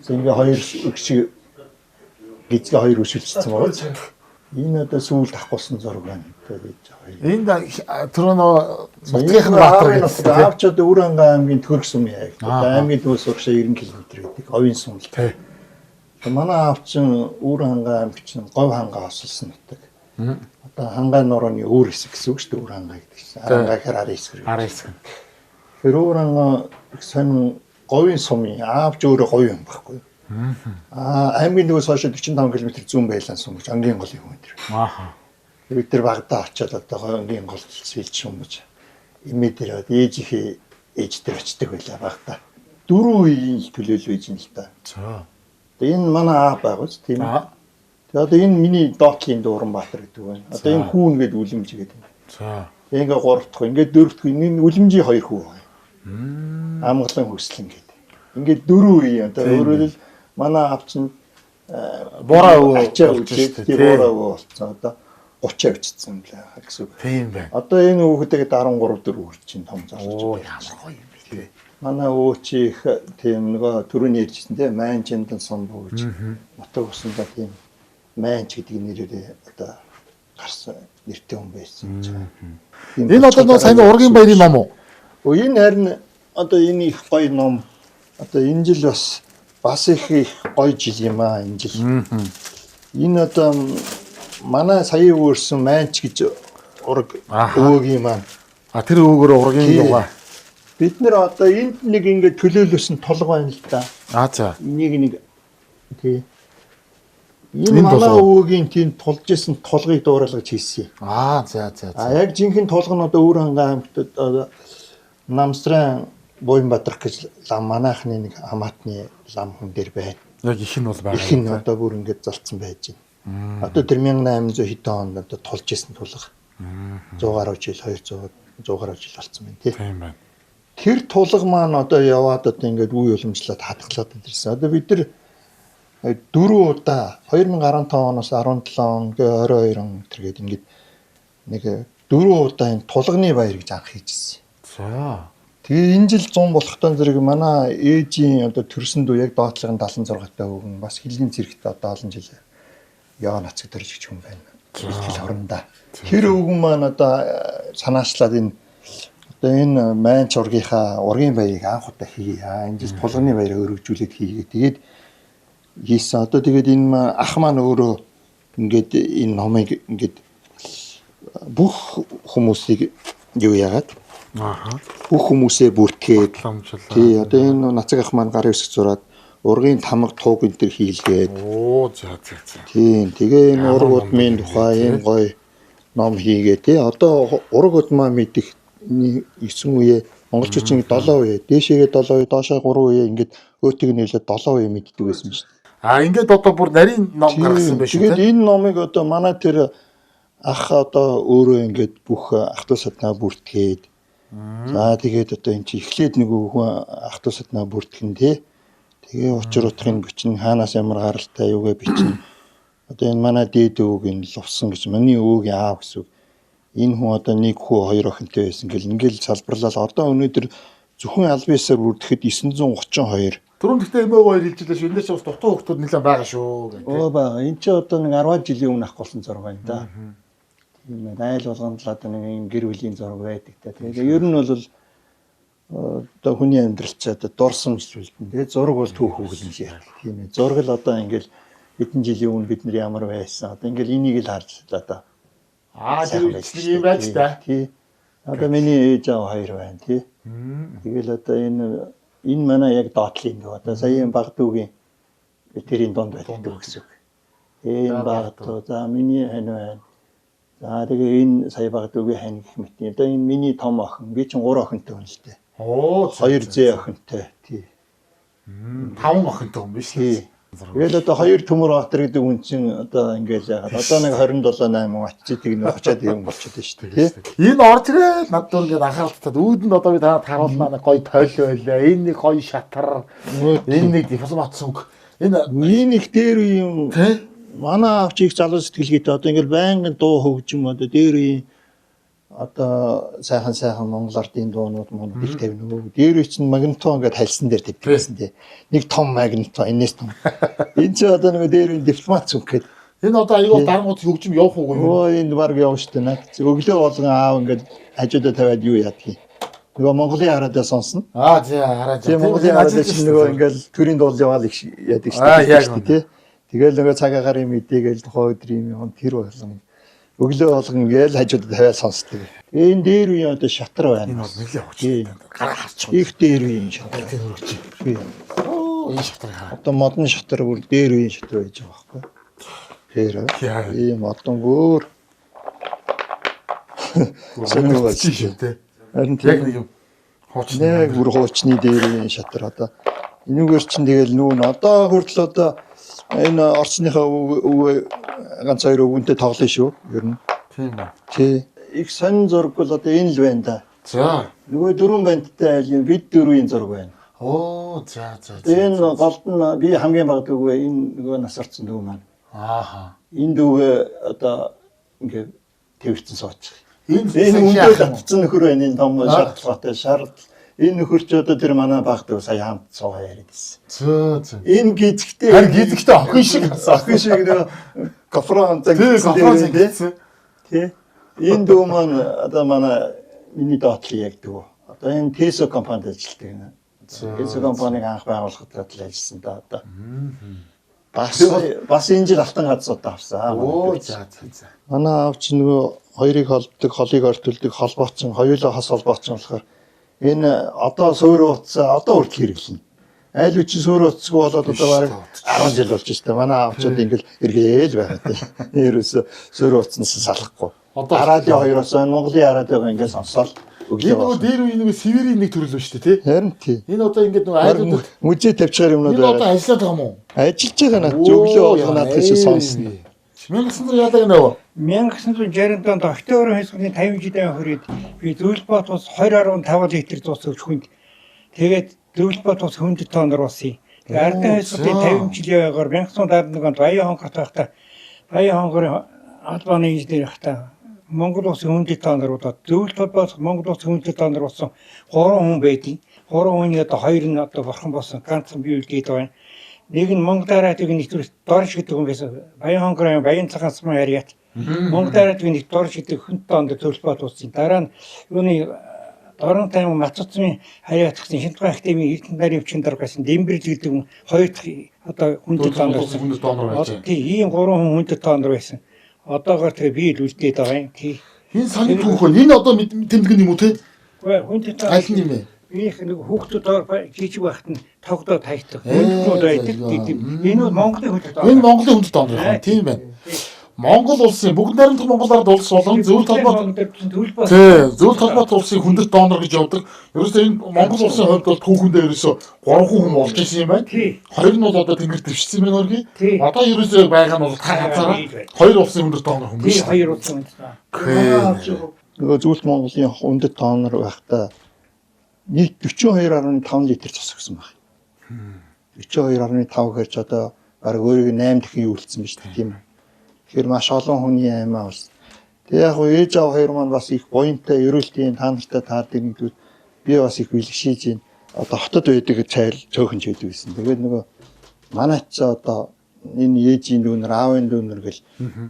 [SPEAKER 4] Ингээ хоёр өгч гизгээ хоёр өшөлдсөн байгаа. Энэ одоо сүүлд авахгүйсэн зураг байна.
[SPEAKER 1] Энд түрүүн Нутгийнх нь Баатар гэсэн.
[SPEAKER 4] Аавч одоо Үрэнга аймгийн Төрөх сум яа. Аймгийн төвөөс урагшаа 90 км гэдэг овийн сум л. Манай аав чинь Үрэнга аймаг чинь Говь хангаа осолсон нутаг. Одоо хангаан нурууны өөр хэсэг гэсэн үг шүү дээ Үрэнга гэдэг чинь. Хангаа гэхээр арын хэсэг.
[SPEAKER 1] Арын хэсэг.
[SPEAKER 4] Тэр Үрэнга сонин Говийн сумын аавч өөрөө говь юм байхгүй. Аймгийн төвөөс хойш 45 км зүүн байлаан сум гэж ангийн голын хүн тэр. Бид тэр багада очиад одоо ангийн гол сэлж шумж имээ дээр ээжийнхээ ээж дээр очдөг байлаа багада. 4 үеийн төлөөлөл үйж юм л та. За. Тэгээ энэ манай аав байгууч тийм. Тэгээ одоо энэ миний доотлын Дууранбаатар гэдэг байна. Одоо энэ хүүн гэдэг үлэмж гэдэг. За. Ингээ 3 дахь, ингээ 4 дахь энэ үлэмжийн 2 хүү байна. Амгалан хөслөн гэдэг. Ингээ 4 үе одоо өөрөөр манай аав чинь
[SPEAKER 1] бороо өвчтэй
[SPEAKER 4] бороо болсон. Одоо 30 авчирсан юм лээ гэсэн үг.
[SPEAKER 1] Тийм байна.
[SPEAKER 4] Одоо энэ хүүхдээ 13 4 хүрч чинь том зарлж байна.
[SPEAKER 1] Ямар гоё юм бэ.
[SPEAKER 4] Манай өөчийнх тийм нөгөө түрүүний ярьжсэн тийм Майнчиндан сумбуу гэж нутаг усандаа тийм Майнч гэдэг нэрээр одоо гарсан нэртэй хүн байсан.
[SPEAKER 1] Энэ одоо нөгөө сайн ургийн баярын ном уу?
[SPEAKER 4] Энэ харин одоо энэ их гоё ном. Одоо энэ жил бас их гоё жил юм аа энэ жил. Энэ одоо манай сая өөрсөн Майнч гэж ураг өвөгийн маань.
[SPEAKER 7] А тэр өвгөр ургийн юугаа.
[SPEAKER 4] Бид нэр одоо энд нэг ингэ төлөөлөсөн толго байна л да.
[SPEAKER 7] За.
[SPEAKER 4] Нэг тий. Энэ манай өвөгийн тийм тулж исэн толгыг дуураалгаж хийсэн.
[SPEAKER 7] За.
[SPEAKER 4] А яг жинхэнэ толго нь одоо Өвөр хангаан аймагт Намсран Буянбаатар гэж лам манайхны нэг хамаатны лам хүн дээр байна.
[SPEAKER 7] Яг их нь бол байгаа.
[SPEAKER 4] Их нь одоо бүр ингэж залцсан байж байна. Одоо тэр 1800 хэдэн онд одоо тулж исэн тулга. 100 гаруй жил 200 гаруй жил болсон байна тий.
[SPEAKER 7] Тийм байна.
[SPEAKER 4] Тэр тулга маань одоо яваад одоо ингээд үе уламжлаад хатгалаад ирсэн. Одоо бид нар 4 удаа 2015 оноос 17 он гээ 22 он тэргээд ингээд нэг 4 удаа энэ тулганы баяр гэж анх хийжсэн.
[SPEAKER 7] За.
[SPEAKER 4] Тэгээ энэ жил 100 болохтой зэрэг манай ээжийн одоо төрсөнд үе яг доотлогын 76 таа өгөн бас хилийн зэрэгт одоо олон жил яа нацаг дөрж гэж хүн байна. Хил хорондоо. Тэр өвгөн маань одоо санаачлаад энэ Майнч ургийнхаа ургийн баярыг анх удаа хийе. Энэ жил тулганы баяраа өргөжүүлээд хийгээ. Тэгээд хийсэн. Одоо тэгээд энэ ах маань өөрөө ингээд энэ номыг ингээд бүх хүмүүсийг юу яагаад бүх хүмүүсээ бүртгээд тий одоо энэ нацаг ах маань гарын хэсэг зураад ургийн тамга тууг энэ төр хийлгээд
[SPEAKER 7] за
[SPEAKER 4] тийм тэгээ энэ ураг удмын тухай ийм гоё ном хийгээ тий одоо ураг удмаа мэдих 9 үе монголчуудын 7 үе дээшээгээ 7 үе доошоо 3 үе ингээд өөтөг нийлээд 7 үе мэддэг байсан шүү дээ.
[SPEAKER 7] Ингээд одоо бүр нарийн ном гаргасан байх шүү
[SPEAKER 4] дээ. Тэгээд энэ номыг одоо манай тэр ах одоо өөрөө ингээд бүх ах トゥ саднаа бүртгээд за тэгээд одоо эн чи эхлээд нэг хүн ах トゥ саднаа бүртгэн тий. Тэгээ учир утгыг бичин хаанаас ямар гаралтай юугээ бичин. Одоо энэ манай дээд өвөг энэ лувсан гэж миний өвөгийн аав гэсэн. Энэ хүн одоо нэг хүү хоёр охинтой байсан гэл ингээл салбарлал одоо өнөөдөр зөвхөн аль биесээр бүрдэхэд 932.
[SPEAKER 7] Түрүүн гэхдээ эмээ хоёр хэлжлээ шүү. Эндээс бас дутуу хүмүүс нэлээд байгаа шүү гэдэг.
[SPEAKER 4] Бага. Энд чи одоо нэг 10 жилийн өмнө авах болсон зураг байна да. Тийм ээ. Айл болгонд л одоо нэг юм гэр бүлийн зураг байдаг та. Тэгээ ер нь бол одоо хүний амьдрал ч одоо дурсамж зүйлтэн. Тэгээ зураг бол түүх үг юм шиг. Тийм ээ. Зураг л одоо ингээл хэдэн жилийн өмнө бид нар ямар байсан. Одоо ингээл энийг л харж л одоо.
[SPEAKER 7] Тэр үеийн юм байж та.
[SPEAKER 4] Тий. Одоо миний ээж аав хоёр байна тий. Тэгэл одоо энэ манай яг доотлын дөө одоо саяын Багдуугийн тэрийн донд байдаг гэсэн үг. Энэ Багдуу за миний хань байна. За тэгээ энэ сая Багдуугийн хань гэх мэт. Одоо энэ миний том охин би чинь 3 охинтой хүн л дээ. 2 зээ охинтой тий.
[SPEAKER 7] 5 охинтой хүн биш тий.
[SPEAKER 4] Тэгэл одоо 2 төмөр Баатар гэдэг хүн чинь одоо ингээл яагаад одоо нэг 27 8 очиж тийг нэг очиад юм болчиход байна шүү дээ тий.
[SPEAKER 7] Энэ орж ирээ над дөр ингээд анхааралтад үүдэнд одоо би танад харуулнаа нэг гоё тойл байлаа. Энэ нэг гоё шатар. Энэ нэг дипломат сүнг. Энэ
[SPEAKER 4] их дээр юм тий. Манай авч их залуу сэтгэлгээтэй одоо ингээл байнгын дуу хөгжим одоо дээр үеийн одоо сайхан монгол ардын дуунууд мөн их тавина өө. Дээр үе чинь магнитон ингээд хальсан дээр тавьчихсан тий. Нэг том магнитон энэс том. Энэ ч одоо нэг дээр үеийн дипломат зүг гэдэг.
[SPEAKER 7] Энэ одоо аюул дарангууд хөгжим явах уу юу?
[SPEAKER 4] Энэ баг явна шүү дээ наад. Өглөө болгон аав ингээд хажуудаа тавиад юу яадгийг. Нөгөө Монголын хараадаа сонсно.
[SPEAKER 7] За хараад.
[SPEAKER 4] Тийм Монголын хараадаа чинь нөгөө ингээл төрийн дуул яваал их яадаг шүү дээ тий. Тэгэл нөгөө цаг агаар юм идэгээл тухайн өдрийн юм тэр болсон. Өглөө болгон гээл хажуудад тавиад сонсдог. Энэ дээр үе одоо шатар байна.
[SPEAKER 7] Энэ бол нэглээ хүчтэй. Гараа харчих.
[SPEAKER 4] Их дээр үе шатар.
[SPEAKER 7] Тэр хөргөж. Энэ шатар.
[SPEAKER 4] Одоо модон шатар бүр дээр үе шатар байж байгаа байхгүй. Тэр ийм модон бүр
[SPEAKER 7] сонир болчих шүү дээ.
[SPEAKER 4] Харин яг нэг юм хуучны яг бүр хуучны дээр үе шатар одоо энүүгээр чинь тэгэл нүүн одоо хүртэл одоо энэ орчныхаа ганц хоёр өвгөнтэй тоглоно шүү. Ер нь.
[SPEAKER 7] Тийм үү.
[SPEAKER 4] Тий. Их сонин зураг бол одоо энэ л байна да.
[SPEAKER 7] За.
[SPEAKER 4] Нөгөө дөрвөн бандтай айл бид дөрвийн зураг байна.
[SPEAKER 7] За.
[SPEAKER 4] Энэ голд нь би хамгийн бага дүүгээ энэ нөгөө нас орсон дүү маань. Энэ дүүгээ одоо ингээ твэрсэн суучих. Энэ үндэ татцсан нөхөр байна. Энэ том шаардлага шаард. Энэ нөхөр ч одоо тэр манай баг дүү сая хамт суугаа яриад байсан.
[SPEAKER 7] За.
[SPEAKER 4] Энэ гизгтэй.
[SPEAKER 7] Харин гизгтэй охин шиг
[SPEAKER 4] нөгөө кофрон загсан. Тий. Энэ дүү маань одоо манай миний доотлын яг дүү. Одоо энэ Tesco компанид ажилладаг. Tesco компаниг анх байгуулахад ажилласан да одоо. бас энэ жил алтан газруудаа авсан.
[SPEAKER 1] Оо за.
[SPEAKER 4] Манай аав чи нөгөө хоёрыг холбдог, холыг ортулдаг, холбооцсон, хоёулаа хос холбооцсон болохоор энэ одоо суурь утсаа одоо хүртэл хэрэглэнэ. Айл үчи суурь утсгүй болоод одоо бараг 10 жил болж байна. Манай аавчууд ингээл эргээл байгаа тийм. Ерөөсө суурь утснаас салахгүй. Одоо радио хоёроос Монголын радиог ингээд сонсоод
[SPEAKER 1] Энэ нөгөө дээр үе нөгөө Северийн нэг төрөл ба шүү дээ, тий?
[SPEAKER 4] Харин тий.
[SPEAKER 1] Энэ одоо ингээд нөгөө айлууд
[SPEAKER 4] мужид тавьчихаар юмнууд
[SPEAKER 1] энэ одоо ажиллаад байгаа юм уу?
[SPEAKER 4] Ажиллаж байгаа над зөвлөө болгонаад тийш сонсно.
[SPEAKER 1] 1900 яадаг нөө?
[SPEAKER 5] 1960 онд октябрь хэсгийн 50 жилийн хүрээд би Зөвлөлбаат ус 2.5 литр цус өгч хүнд. Тэгээд Зөвлөлбаат ус хүнд тонор уусан. Тэгээд ардын хэсгийн 50 жилийн байгаар 1971 онд Баян хонгорт байхдаа Баян хонгорын албаны инженер байхдаа Монгол улсын хүндэт тоноруудад Зөвлөлбаат Монгол улсын хүндэт тонор болсон 3 хүн байдیں۔ 3 хүний одоо 2 нь одоо бурхан болсон ганцхан бий үлдээд байна. Нэг нь Монгол радиогийн нэвтрүүлэгт дорж гэдэг хүн байсан. Баян хонгорын Баян цагаан цамын харьяат. Монгол радиогийн нэвтрүүлэгт дорж гэдэг хүнд тоонд Зөвлөлбаат улсын дараа нь юуны Дорн тайм Мацуцмын харьяат гэсэн Шинжлэх академийн эрдэнэ нарийн өвчин даргасан Дэмбэрж гэдэг хүн хоёр дахь одоо хүндэт тонор байсан. Тийм ийм 3 хүн хүндэт тонор байсан. Одоогоор тэгээ би л үлдээд байгаа юм. Тий.
[SPEAKER 1] Энэ саний түүх нь энэ одоо тэмдэг юм уу те?
[SPEAKER 5] Үгүй хүндэт
[SPEAKER 1] аль нь юм бэ?
[SPEAKER 5] Биех нэг хүүхдүүд жижиг байхад нь тогтоод хайдаг. Хүндэт байдаг. Энэ бол Монголын хүндэт тонор.
[SPEAKER 1] Энэ Монголын хүндэт тонор байна. Тийм байна. Монгол улсын бүгд найрамдах Монгол ард улс болон зөвлөлт толгойд улсын хүндэт донор гэж явдаг. Ерөөсөө энэ Монгол улсын хувьд бол түүхэндээ ерөөсөө 3 хүн болж ирсэн юм байна. Хоёр нь бол одоо тэнгэр дэвшсэн байна өргий. Одоо ерөөсөө байгаа нь бол та ганцаараа хоёр улсын хүндэт донор хүн биш.
[SPEAKER 5] Хоёр улсын хүндэт донор.
[SPEAKER 4] Нөгөө Зөвлөлт Монголын хүндэт донор байхдаа нийт 42.5 литр цус өгсөн байна. 42.5 гэж одоо бараг өөрийг 8 дахин юу үлдсэн биз дээ тийм үү? Тэгэхээр маш олон хүний аймаа бас. Тэг яг уу ээж аав хоёр маань бас их буянтай ерөөлтийн та нартай таардаг нэгдүүд би бас их бэлгшиж байна. Одоо хотод байдаг цайл цөөхөн ч байдаг гэсэн. Тэгээд нөгөө манай ч одоо энэ ээжийн дүүнэр аавын дүүнэр гэл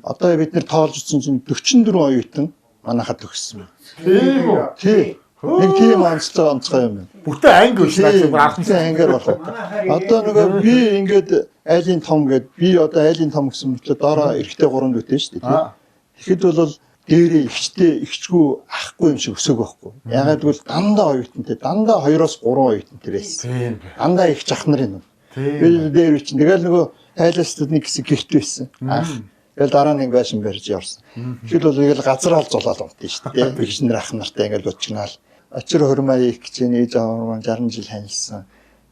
[SPEAKER 4] одоо бид нэр тоолж утсан чинь 44 оюутан манайхад төгссөн байна.
[SPEAKER 1] Тийм үү?
[SPEAKER 4] Тий. Нэг тийм онцгой юм байна.
[SPEAKER 1] Бүтэн анги биш наа.
[SPEAKER 4] Ангиар болоо. Одоо нөгөө би ингээд айлын том гээд би одоо айлын том гэсэн мэтлээ доороо эрэгтэй 3 дүүтэй шүү дээ. Тэгэхэд бол дээрээ ихчгүй ахгүй юм шиг өсөг байхгүй. Ягаад гэвэл дандаа оюутантай дандаа 2-3 оюутантай байсан. Дандаа их жах нар юм. Би дээр чинь тэгэл нөгөө айлаас нэг хэсэг гэрт байсан. Тэгэл дараа нь байшин барьж явсан. Тэгэхэд бол ингээл газар алж зулаад унтсан шүү дээ. Бигч нар ах нартай ингээл өчгнаал. Очир хөрмөө их гэж ээж аав маань 60 жил танилцсан.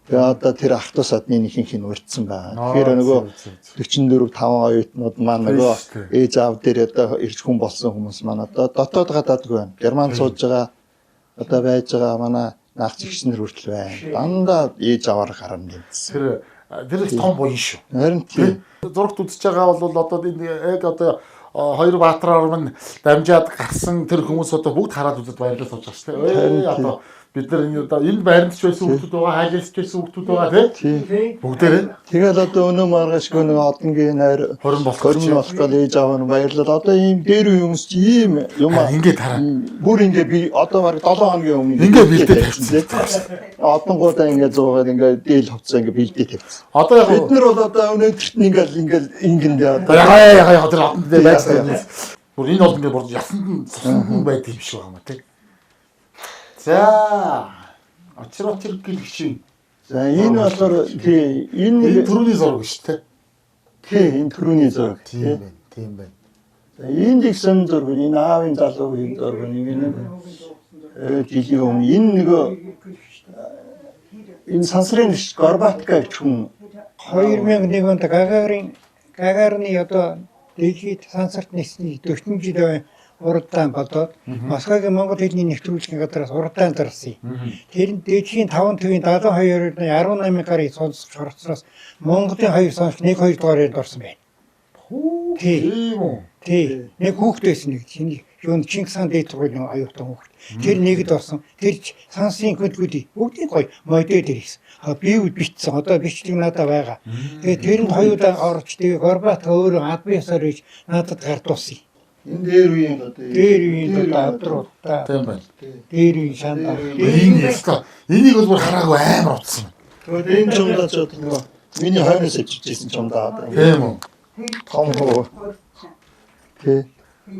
[SPEAKER 4] Тэгээ одоо тэр ах トゥ садны нэгнх нь урьдсан байна. Тэгэхээр нөгөө 44 5 оюутнууд маань нөгөө ээж аав дээр одоо ирж хүн болсон хүмүүс маань одоо дотоод гадаадгүй байна. Герман сууж байгаа одоо байж байгаа манай наач ихснэр хүртэл байна. Дандаа ээж аваар гарна гэсэн.
[SPEAKER 1] Тэр том буян шүү.
[SPEAKER 4] Харин тийм.
[SPEAKER 1] Зургт үзэж байгаа бол одоо энэ яг одоо хоёр баатраар минь дамжаад гарсан тэр хүмүүс одоо бүгд хараад үзэж баярлал сууж байгаа шүү дээ. Одоо бид нар энэ байрандч байсан хүмүүс байгаа, хайлтч байсан хүмүүс байгаа тий. Бүгдээрээ.
[SPEAKER 4] Тэгэл одоо өнөө маргаашгүй нэг одонгийн найр хорин болох гэж ээж аав нь баярлал. Одоо ийм дээр үе хүмүүс чи ийм юм
[SPEAKER 1] ингээд хараа.
[SPEAKER 4] Бүр ингээд би одоо бараг 7 хоногийн өмнө
[SPEAKER 1] ингээд бэлдээ тавьчихсан.
[SPEAKER 4] Одонгуудаа ингээд зуугаад ингээд дээл хувцас ингээд бэлдээ тавьчихсан.
[SPEAKER 1] Одоо яг
[SPEAKER 4] бид нар бол одоо өнөөдөрт ингээд ингэндээ одоо
[SPEAKER 1] ягаа тэр одон дээр байсан. Бүр энэ бол ингээд бүр ясанд цусан байд юм шиг байна тий. За очир гэлгшин.
[SPEAKER 4] За энэ болохоор тий энэ
[SPEAKER 1] төрөний зураг шүү дээ.
[SPEAKER 4] Тий энэ төрөний зураг
[SPEAKER 1] тийм байна.
[SPEAKER 4] За энэ дигсэн зураг энэ аавын залуугийн зураг нэг жилийн өмнө энэ нөгөө энэ сансрын Горбатка гэх хүн
[SPEAKER 5] 2001 онд Гагарины одоо дэжид сансарт нэсний 40 жилийн уралдаан болоод Москвагийн Монгол хэлний нэвтрүүлгийн газраас уралдаан дарсан. Тэр нь дэжийн 5 төвийн 72-ны 18 гарыг сонсож орцсоос Монголын 2 сонсч 1-2 дугаарыг дурсан байна. Тийм үү? Тий. Нэг хүүхэд байсан нэг чиний юу Чингис хаан дээд сургуулийн аюутан хүүхэд. Тэр нэгд орсон. Тэр сансын хөдөлгүүдийг бүгдийг гоё модельд ирсэн. Би бичсэн. Одоо бичлэг надад байгаа. Тэгээ тэр нь хоёудаа орж тэгээ Горбатка өөрөө администраар хийж надад гардуулсан.
[SPEAKER 4] Энэ дээр үеийн одоо
[SPEAKER 5] авдруудаа.
[SPEAKER 1] Тийм байна.
[SPEAKER 5] Дээр үеийн шандаа.
[SPEAKER 1] Энэ яста. Энийг бол хараагүй амар утсан.
[SPEAKER 4] Тэгээд энэ ч удаа ч одоо нөгөө Миний хойноос ичижсэн ч юм даа.
[SPEAKER 7] Тийм үү.
[SPEAKER 4] Том хөө. Тэ.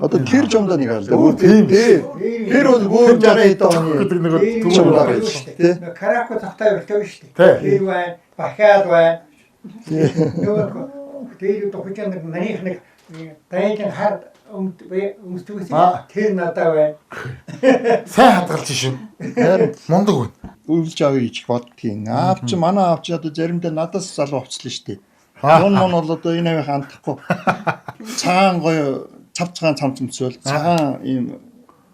[SPEAKER 4] Одоо тэр жомдоо нэг аль. Тэр бол бүр 60 хэд оны
[SPEAKER 7] гэдэг нэг
[SPEAKER 4] юм даа гэж. Тэ.
[SPEAKER 5] Карако тахтай өртөө шүү
[SPEAKER 7] Тий.
[SPEAKER 5] дээ. Тэр байна, бахаад байна. Нөгөө тэр дохож нэг манийх нэг дайгийн хар өмтгөөс тэр надаа байна.
[SPEAKER 1] Сайн хадгалж шүү. Мундаг үн.
[SPEAKER 4] Үйлж авъя гэж боддгийн. Аав чи манай аав чи одоо заримдаа надаас залуу авчлаа шүү дээ. Мон бол одоо энэ авийг хандахгүй. Цагаан гоё цавцгаан цамцмцвал цагаан ийм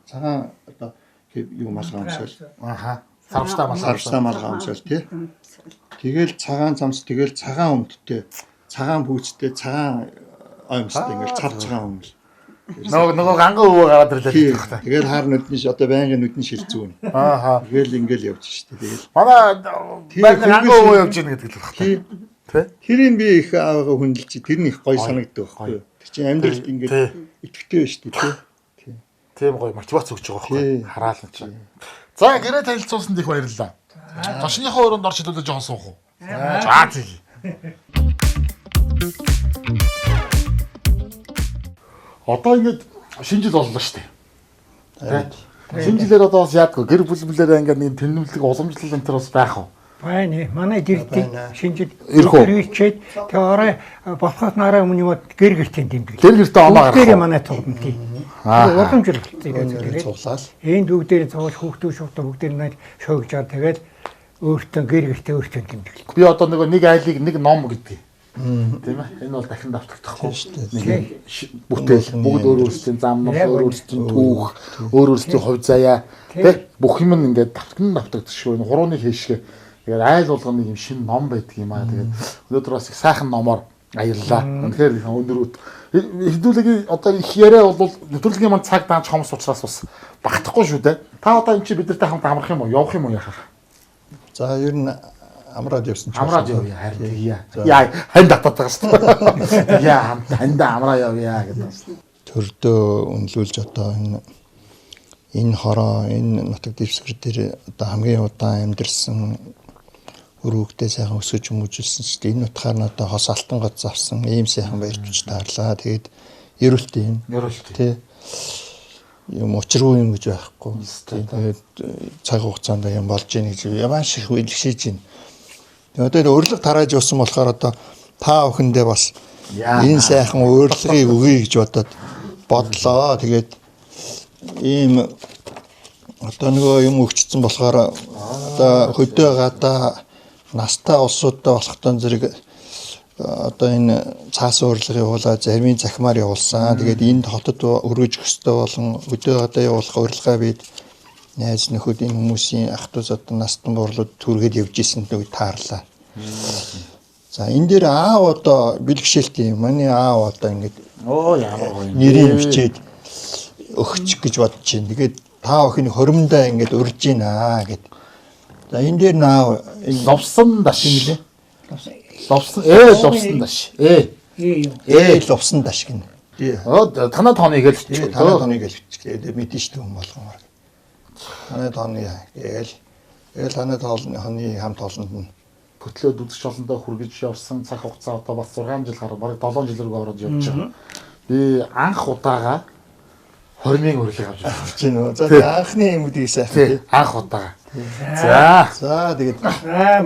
[SPEAKER 4] цагаан одоо юу малгай өмсөл.
[SPEAKER 1] Аха. Сарвстаа
[SPEAKER 4] Сарвстаа малгай өмсөл тий. Тэгэл цагаан цамц тэгэл цагаан өмдтэй цагаан пүүцтэй цагаан оймстой ингээл цавцгаан өмс.
[SPEAKER 1] Нөгөө ганган өвөө гараад ирлээ гэх та.
[SPEAKER 4] Тэгэл хаар нүдний одоо байнгын нүдний шилцүүн.
[SPEAKER 1] Ааха.
[SPEAKER 4] Тэгэл ингээл явж штэ. Тэгэл
[SPEAKER 1] Манай ганган өвөө явж ийн гэдэг л баг.
[SPEAKER 4] тий. Тэрийг би их аавгаа хүндэлж тэр нь их гоё санагддаг байхгүй юу? Тэр чинь амьдралд ингээд итгэвтэй байна шүү дээ тий.
[SPEAKER 1] Тийм гоё мотивац өгч байгаа байхгүй. Хараал нь чинь. За гэрээ танилцуулсанд их баярлалаа. Зочныхоо өрөөнд орж хэлүүлээ жоохон суух уу? За тийм. Одоо ингээд шинэ жил боллоо шүү дээ. Шинэ жилээр одоо бас яадгүй гэр бүлээрээ ингээд нэг тэнэмлэг уламжлал энэ төр бас байх уу?
[SPEAKER 5] Байна. Манай дэрдээ шинжил
[SPEAKER 1] Ирэх үү?
[SPEAKER 5] ирчээд тэгээ орой болохоос нараа өмнө юм гэр гэртийн тэмдэг.
[SPEAKER 1] Гэр гэртээ оноо гарах.
[SPEAKER 5] Тэр манай цугтан тий. Уламжлалт тэгээд
[SPEAKER 4] цуглаал.
[SPEAKER 5] энэ бүгдээр цуглаж хүүхдүүд шугтаа бүгдээр нь шогж байгаа. Тэгээд өөртөө гэр гэртээ өөртөө тэмдэг.
[SPEAKER 1] Би одоо нэг айлыг нэг ном гэдэг. Тийм ээ. Энэ бол дахин давтагдахгүй шүү дээ. Нэг бүтээл бүгд өөр өөрсдийн зам, өөр өөрсдийн түүх, өөр өөрсдийн хувь заяа тий бүх юм ингээд давтагддаг шүү. Энэ хурууны хийшгээ. Тэгээд айл болгоны юм шинэ ном байдаг юм аа. Тэгээд өнөөдөр бас их сайхан номоор аяллаа. Үнэхээр өнөрөд хэдүүлэг одоо их яриа бол нэвтрүүлгийн маань цаг дааж хомс учраас бас багтахгүй шүү дээ. Та одоо энэ чи бидэртэй хамт амрах юм уу? Явах юм уу яхаа?
[SPEAKER 4] За ер нь амраад явсан ч
[SPEAKER 1] Амраад явъя харин яа. Яа хань татаад байгаа шүү дээ. Яа хамт хандаа амраа явъя гэдэг.
[SPEAKER 4] Төрдөө үнэлүүлж одоо энэ хороо энэ нутаг дэвсгэр дээр одоо хамгийн удаан амьдэрсэн өрөөгдөө сайхан өсөж хүмүүжүүлсэн ч энэ утгаар нь одоо хос алтан гоц авсан ийм сайхан баярч таарлаа. Тэгээд ерөөлт юм. Тий. Юм учиргүй юм гэж байхгүй. Тэгээд цаг хугацаанд юм болж ийн гэж ямааш их үйлгшиж байна. Тэгээд одоо өрлөг тарааж явсан болохоор одоо та охиндээ бас энэ сайхан урилгыг өгье гэж бодлоо. Тэгээд ийм одоо нөгөө юм өгчсөн болохоор одоо хөдөө гадаа настай улсуудаа болохтой зэрэг одоо энэ цаасан урилга явуулаад зармийн захимаар явуулсан. Тэгээд энд хотод өргөж өстэй болон хөдөө гадаа явуулах урилгаа бид найз нөхөд энэ хүмүүсийн ах トゥ зот настан борлууд түргээд явж исэн нэг таарлаа. За энэ дээр аав одоо бэлгшээлт юм. Манай аав одоо ингэж
[SPEAKER 1] Ямар гоё.
[SPEAKER 4] нэрийг бичээд өгч гэж бодож байна. Тэгээд та охин хоримдаа ингэж урж гинэ гэд. За энэ дээр наав
[SPEAKER 1] ловсон даш юм лээ. Ловсон ловсон даш.
[SPEAKER 4] ловсон даш гинэ.
[SPEAKER 1] Танаа тооныг л
[SPEAKER 4] танаа тооныг л биччихлээ. Мэдэн шүү дээ болгомоор. Танаа тооны гээл танаа тооны хамт олонд нь
[SPEAKER 1] хөтлөөд үзэж олондоо хүргэж явсан цаг хугацаа одоо бас 6 жил гараад бараг 7 жил рүү ороод явж байгаа. Би анх удаага 20-ны урилга авч
[SPEAKER 4] байна. За анхны юм үдийг сайхан.
[SPEAKER 1] Анх удаага.
[SPEAKER 5] За
[SPEAKER 4] тэгээд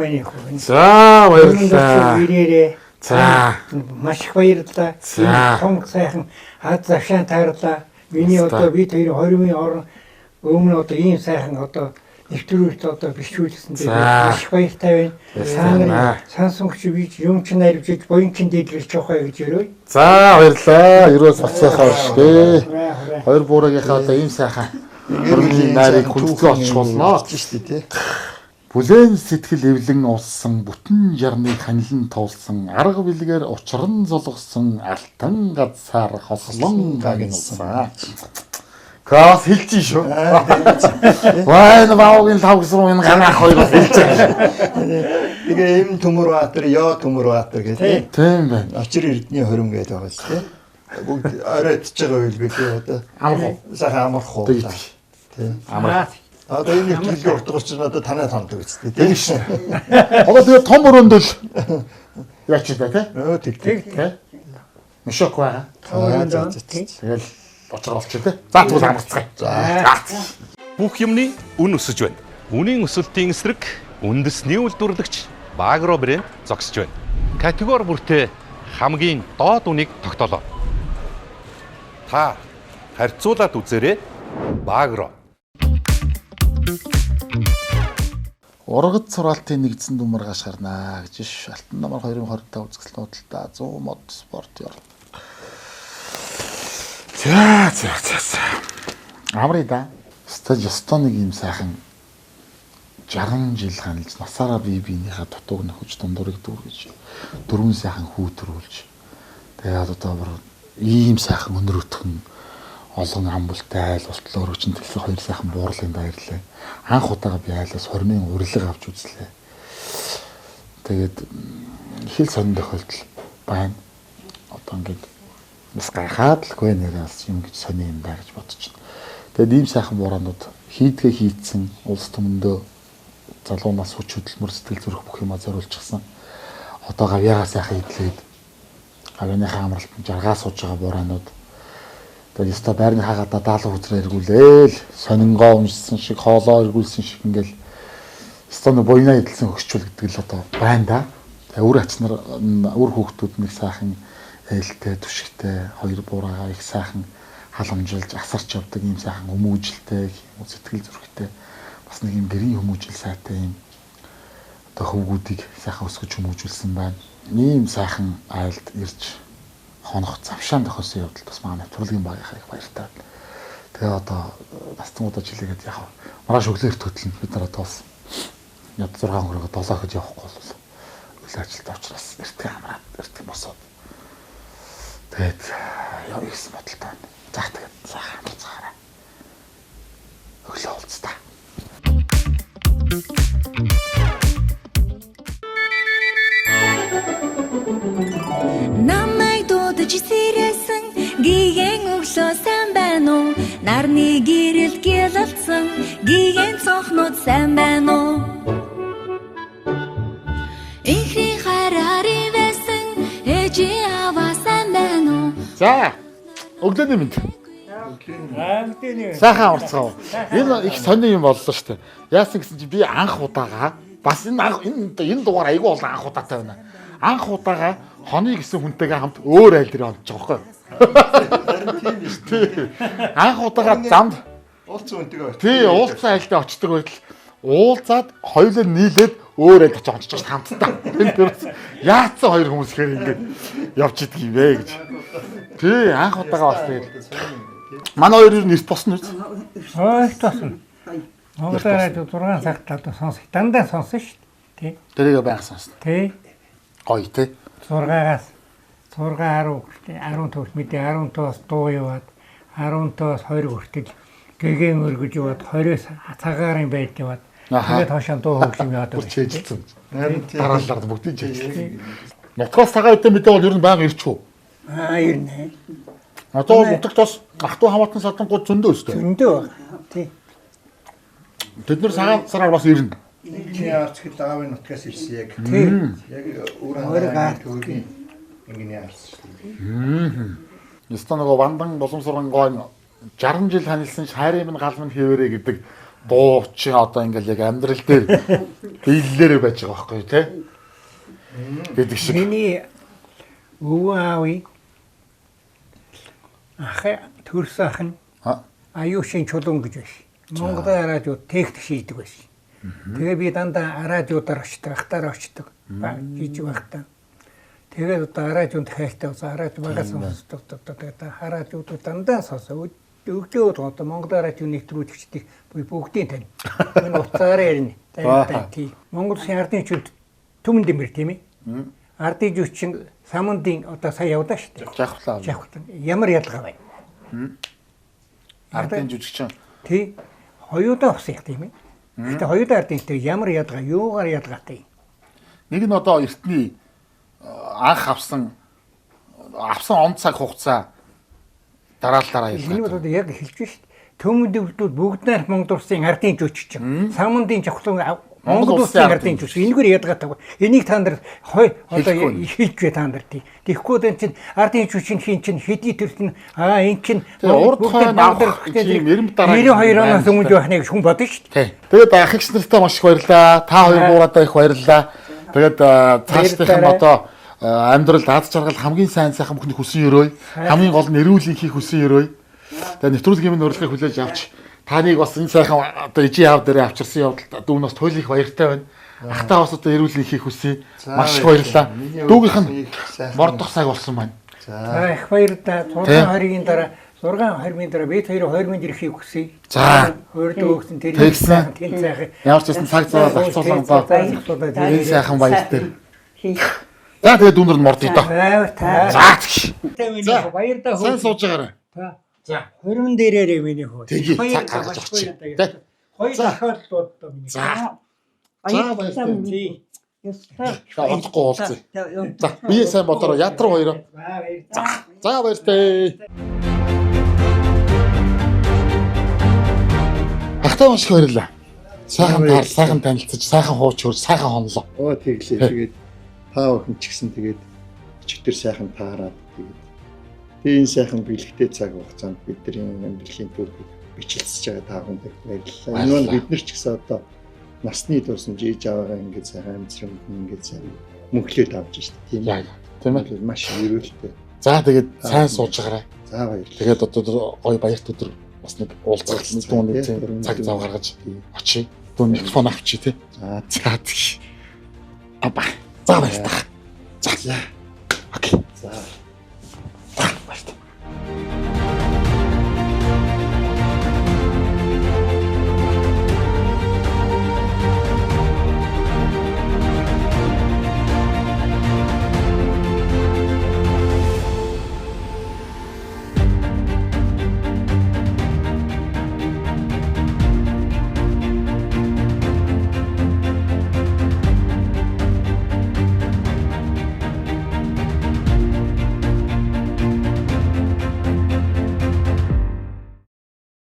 [SPEAKER 5] миний хөө.
[SPEAKER 1] За баярлалаа. За
[SPEAKER 5] маш их баярлалаа. Том сайхан хад завшаан таарлаа. Миний одоо би тэр 20-ны орон өмнө одоо ийм сайхан одоо нэвтрүүлэлт одоо бичүүлсэн дээр маш их баяртай байна. Сансангч би юм ч найруулж боинчин дээдлэрч явахаа гэж өрөө.
[SPEAKER 1] За баярлалаа. Ерөө сацсайхаа шүү. Хоёр буурагийнхаа одоо ийм сайхан хөрмөлийн нарыг хүндэтгэл олчих болно.
[SPEAKER 4] шүү дээ тий.
[SPEAKER 1] Бүлээн сэтгэл эвлэн уулсан бүтэн ярныг ханилан туулсан арга билгээр учран золгосон алтан газар хослон гагнсан. Каас хэлчих шүү. Вайн баугийн тавгсруу энэ ганах хоёр хэлж байгаа.
[SPEAKER 4] Тэгээ эм Төмөрбаатар, ёо Төмөрбаатар гэдэг.
[SPEAKER 1] Тийм байна.
[SPEAKER 4] Очир эрдний хорим гэдэг байгаа шүү дээ. Бүгд оройдж байгаа үйл би тий одоо.
[SPEAKER 1] Амарх.
[SPEAKER 4] Сайхан амарх уу.
[SPEAKER 1] Тий. Амарх.
[SPEAKER 4] Одоо энэ нэвтрүүлгийн утга учир нь одоо танай томдог үстэй тий.
[SPEAKER 1] Тийм шүү. Одоо тэгээ том өрөөндөл Яач вэ те?
[SPEAKER 4] Тэг.
[SPEAKER 1] Мишок байгаа.
[SPEAKER 5] Тэгэл
[SPEAKER 1] Тэгэл бочгоор олчих те. За тэгвэл амарцгаая. За.
[SPEAKER 8] Бүх юмны үн өсөж байна. Үнийн өсөлтийн эсрэг үндэсний үйлдвэрлэгч Багро брэнд зогсож байна. Категори бүртээ хамгийн доод үнийг тогтоолоо. Та харьцуулаад үзээрэй. Багро.
[SPEAKER 1] Ургад сургаалтын нэгдсэн дүн маргааш гарнаа гэж ш. Алтан намар 2025 үзэсгэлэн худалдаа 100 мод спорт ёр. За. Амрыда. Стаж нэг юм сайхан 60 жил ханилж насаараа биенийхээ дутууг нөхөж дундурыг дүүргэж 4 сайхан хүү төрүүлж тэгээд одоо бүр ийм сайхан өнөр өтгөн олон амбалтай айл болтлоо өргөчн төлсөн 2 сайхан буурлын баярлаа. Анх удаага би айлаас 20-ын урилга авч үзлээ. Тэгээд их л сонир тохиолдол байна. Одоо ингээд бас гайхаад л гүй нэрээс юм гэж сони юм даа гэж бодож байна. Тэгээд ийм сайхан бураанууд хийдсэн улс төмөндөө залуунаас хүч хөдөлмөр сэтгэл зүрх бүх юмаа зориулчихсан. Одоо гавьяага сайхан идэлээд гавьяаныхаа амралтанд жаргаа сууж байгаа бураанууд. Тэгээд яста байрны хагаадаа даалгавар хүзрээ эргүүлээл сонингоо уншсан шиг хоолоо эргүүлсэн шиг ингээл яста нэг буйнаа идэлсэн хөгшчүүл гэдэг л одоо байна да. Тэгээд үр ачнаар үр хүүхдүүд нэг сайхан ээлтэй түшигтэй хоёр бураагаа их сайхан халамжилж асарч явдаг ийм сайхан хүмүүжлтэй сэтгэл зүрхтэй бас нэг юм гэрийн хүмүүжил сайтай юм одоо хөвгүүдийг сайхан өсгөж хүмүүжүүлсэн байна. Ийм сайхан айлд ирж хонох завшаан тохиосон явдал бас манай нэвтрүүлгийн багийнхаа их баяртай. Тэгээ одоо настангуудаа жилээгээд яг маргааш өглөөр төтлөн бид нараа тоос яд 6 хоногоо 7 хэд явахгүй бол үйл ажилтаа учраас эртээ хамраад эртээ босоод тэгээд яа ихсэн бодолтой байна. За тэгээд сайхан цаараа өглөө уулзтаа.
[SPEAKER 10] Намайг дуудаж сэрээсэн гиген өглөө сайн байна уу? Нарны гэрэл гэлэлцэн гиген цонхнууд сайн байна уу? Ихри хараари вэсэн эжи аваа сайн байна уу?
[SPEAKER 1] За өглөөний мэнд. Сайхан амарцгаа. Энэ их сони юм боллоо шүү дээ. Яасан гэсэн чи би анх удаага бас энэ дугаар айгүй олон анх удаатай байна. Анх удаага хоны гэсэн хүнтэйгээ хамт өөр айл дээр олж байгаа байхгүй юу? Анх удаага замд
[SPEAKER 4] Уулзсан үнтэйгээ.
[SPEAKER 1] Тий, уулзсан айлдаа очдөг байтал уулзаад хоёулаа нийлээд өөр айлд очиж онцож хамтдаа. Энэ дөрөс яатсан хоёр хүмүүс ихээр ингээд явж идэг юм бэ гэж. Тий, анх удаага бас тэгээд манай хоёр ер нь эрт босно үү?
[SPEAKER 5] Их тосон. Монголоор 6 цагт одоо сонсох. Дандаа сонсон шүү дээ. Тий.
[SPEAKER 1] Тэрийг байх сонсно.
[SPEAKER 5] Тий.
[SPEAKER 1] Гоё тий.
[SPEAKER 5] 6-аас 6 10 төгс мэдээ 15-аас дуу яваад 15-аас 20 хүртэл гэгэн өргөж яваад 20-с цагаарын байд яваад тэгээд хоошоо дуу хөгжим яваад
[SPEAKER 1] чэжилсэн. Дараалал бүгдийг чэжилсэн. Нутгаас цагаан үедээ мэдээ бол ер нь байнга ирчихв.
[SPEAKER 5] Ирнэ.
[SPEAKER 1] Одоо нутагтаас ахтуу хамаатан садангууд зөндөө өстэй.
[SPEAKER 5] Зөндөө. Тий.
[SPEAKER 1] Тэд нар цагаан сараар бас ирнэ.
[SPEAKER 4] Чиний арч хэд аавын нутгаас ирсэн яг. Яг өөрөө төгөөгийн ингэний арч шүү дээ.
[SPEAKER 1] Ястаа нөгөө Вандан Боломсургангой 60 жил ханилсан хайрын минь гал минь хэвээрээ гэдэг дуу чи одоо ингээл яг амьдрал дээр биелэлээр байж байгаа байхгүй тий. Гэдэг шиг.
[SPEAKER 5] Миний өвөө аавын ах төрсөн ах нь аюушин чулуун гэж байсан. Монголын радио техник шийдэг байсан. Тэгээ би дандаа радиудаар очдог, ахтаар очдог. Жижиг байхдаа. Тэгээд одоо радионд хайртай болсон радио багаас сонсдог. Тэгээд радиудаа дандаа сонсоо. Өглөө одоо Монголын радио нэвтрүүлэгчдийг бүгдийг тань. Энэ утсаараа ярина. Тийм. Монгол ардын жүд түмэн дэмэр тийм ээ. Ардын жүд чинь самундын одоо сая явдаа шүү дээ.
[SPEAKER 1] Жахлаа.
[SPEAKER 5] Ямар ялгаа байна?
[SPEAKER 1] Ардын жүжигчин.
[SPEAKER 5] Тий. Хоёудаа усах тийм ээ. Гэтэ хоёудаа ардынтэй ямар ялгаа, юугаар ялгаатай.
[SPEAKER 1] Нэг нь одоо эртний анх авсан он цаг хугацаа дараалалаараа
[SPEAKER 5] ялгаа. Энэ бол яг хэлж шүү дээ. Төмөнд өвдүүд бүгд найр Монгол улсын ардын жүжигчин. Самундын жавхлан Монгол улсын ардын жүжиг энэгээр ядгаатаг. Энийг та нар одоо хийлжвэ та нар тий. Тэгэхгүй энэ чинь ардын жүжиг хийн чинь хэдий төртөн энэ чинь
[SPEAKER 1] урд хойно тийм эрэм дараа
[SPEAKER 5] 92 оноос өмнө байх нэг хүн бодно шүү дээ.
[SPEAKER 1] Тэгээд ахигч нартай маш их баярлаа. Та хоёр буурадаа их баярлаа. Тэгээд цаашдынхан одоо амьдралд аз жаргал хамгийн сайн сайхан бүхний хүсэн өрөөй. Хамгийн гол нь эрүүл их хүсэн өрөөй. Тэгээд нэвтрүүлгийн минь урилгыг хүлээж авч таныг бас энэ сайхан одоо ижи яав дээр авчирсан явдалд дүүнээс туйл их баяртай байна. Ахтаа бас одоо эрүүл их хүсье. Маш их баярлаа. Дүүгийнх нь мордох цаг болсон байна.
[SPEAKER 5] За их баярлалаа. 620-ийн дараа 620-ийн дараа бид хоёр 2000 ирэхийг хүсье.
[SPEAKER 1] За.
[SPEAKER 5] Өөртөө өгсөн тэр сайхан.
[SPEAKER 1] Ямар ч гэсэн цаг зав зарцуулсан ба. Энэ сайхан баяр дээр. За тэгээд дүүнэр нь мордъё доо. За.
[SPEAKER 5] Баярлалаа.
[SPEAKER 1] Сайн сууж байгаарай.
[SPEAKER 5] За, хөрмөн дээрээ миний хөө.
[SPEAKER 1] Тэгээ цаг гаргаж авчих. Тэ.
[SPEAKER 5] Хоёр дахиад л одоо миний.
[SPEAKER 1] За.
[SPEAKER 6] баярлалаа.
[SPEAKER 1] Олохгүй уулзъя. За, бие сайн бодороо ядруу хоёроо. За баяртай. Ахтаа маш их баярлалаа. Сайхан танилцаж, сайхан хууч хөрж, сайхан хонлоо.
[SPEAKER 4] Тэглээ. Тэгээд та бүхэн ч гэсэн тэгээд өчигдөр сайхан таараад тэгээд энэ сайхан бэлэгтэй цаг хугацаанд бидний амьдралын түүхийг бичлэлцэж байгаа та бүхэнд баярлалаа. Энэ нь бид нар ч гэсэн одоо насны тусам жийж аваагаа ингээд сайхан амжилт ингээд сайхан мөнгөлөд авч штэ тийм ээ.
[SPEAKER 1] Тийм ээ.
[SPEAKER 4] Маш өрөөлтэй.
[SPEAKER 1] За тэгээд сайн сууж байгаарай.
[SPEAKER 4] За баярлалаа.
[SPEAKER 1] Тэгээд одоо гоё баярт өдөр бас нэг уулзах дууны цаг зав гаргаж очие. Дуу микрофон авчи тий. За тэгье. Аба. За баярлалаа. За. Окей. За. Баярлалаа.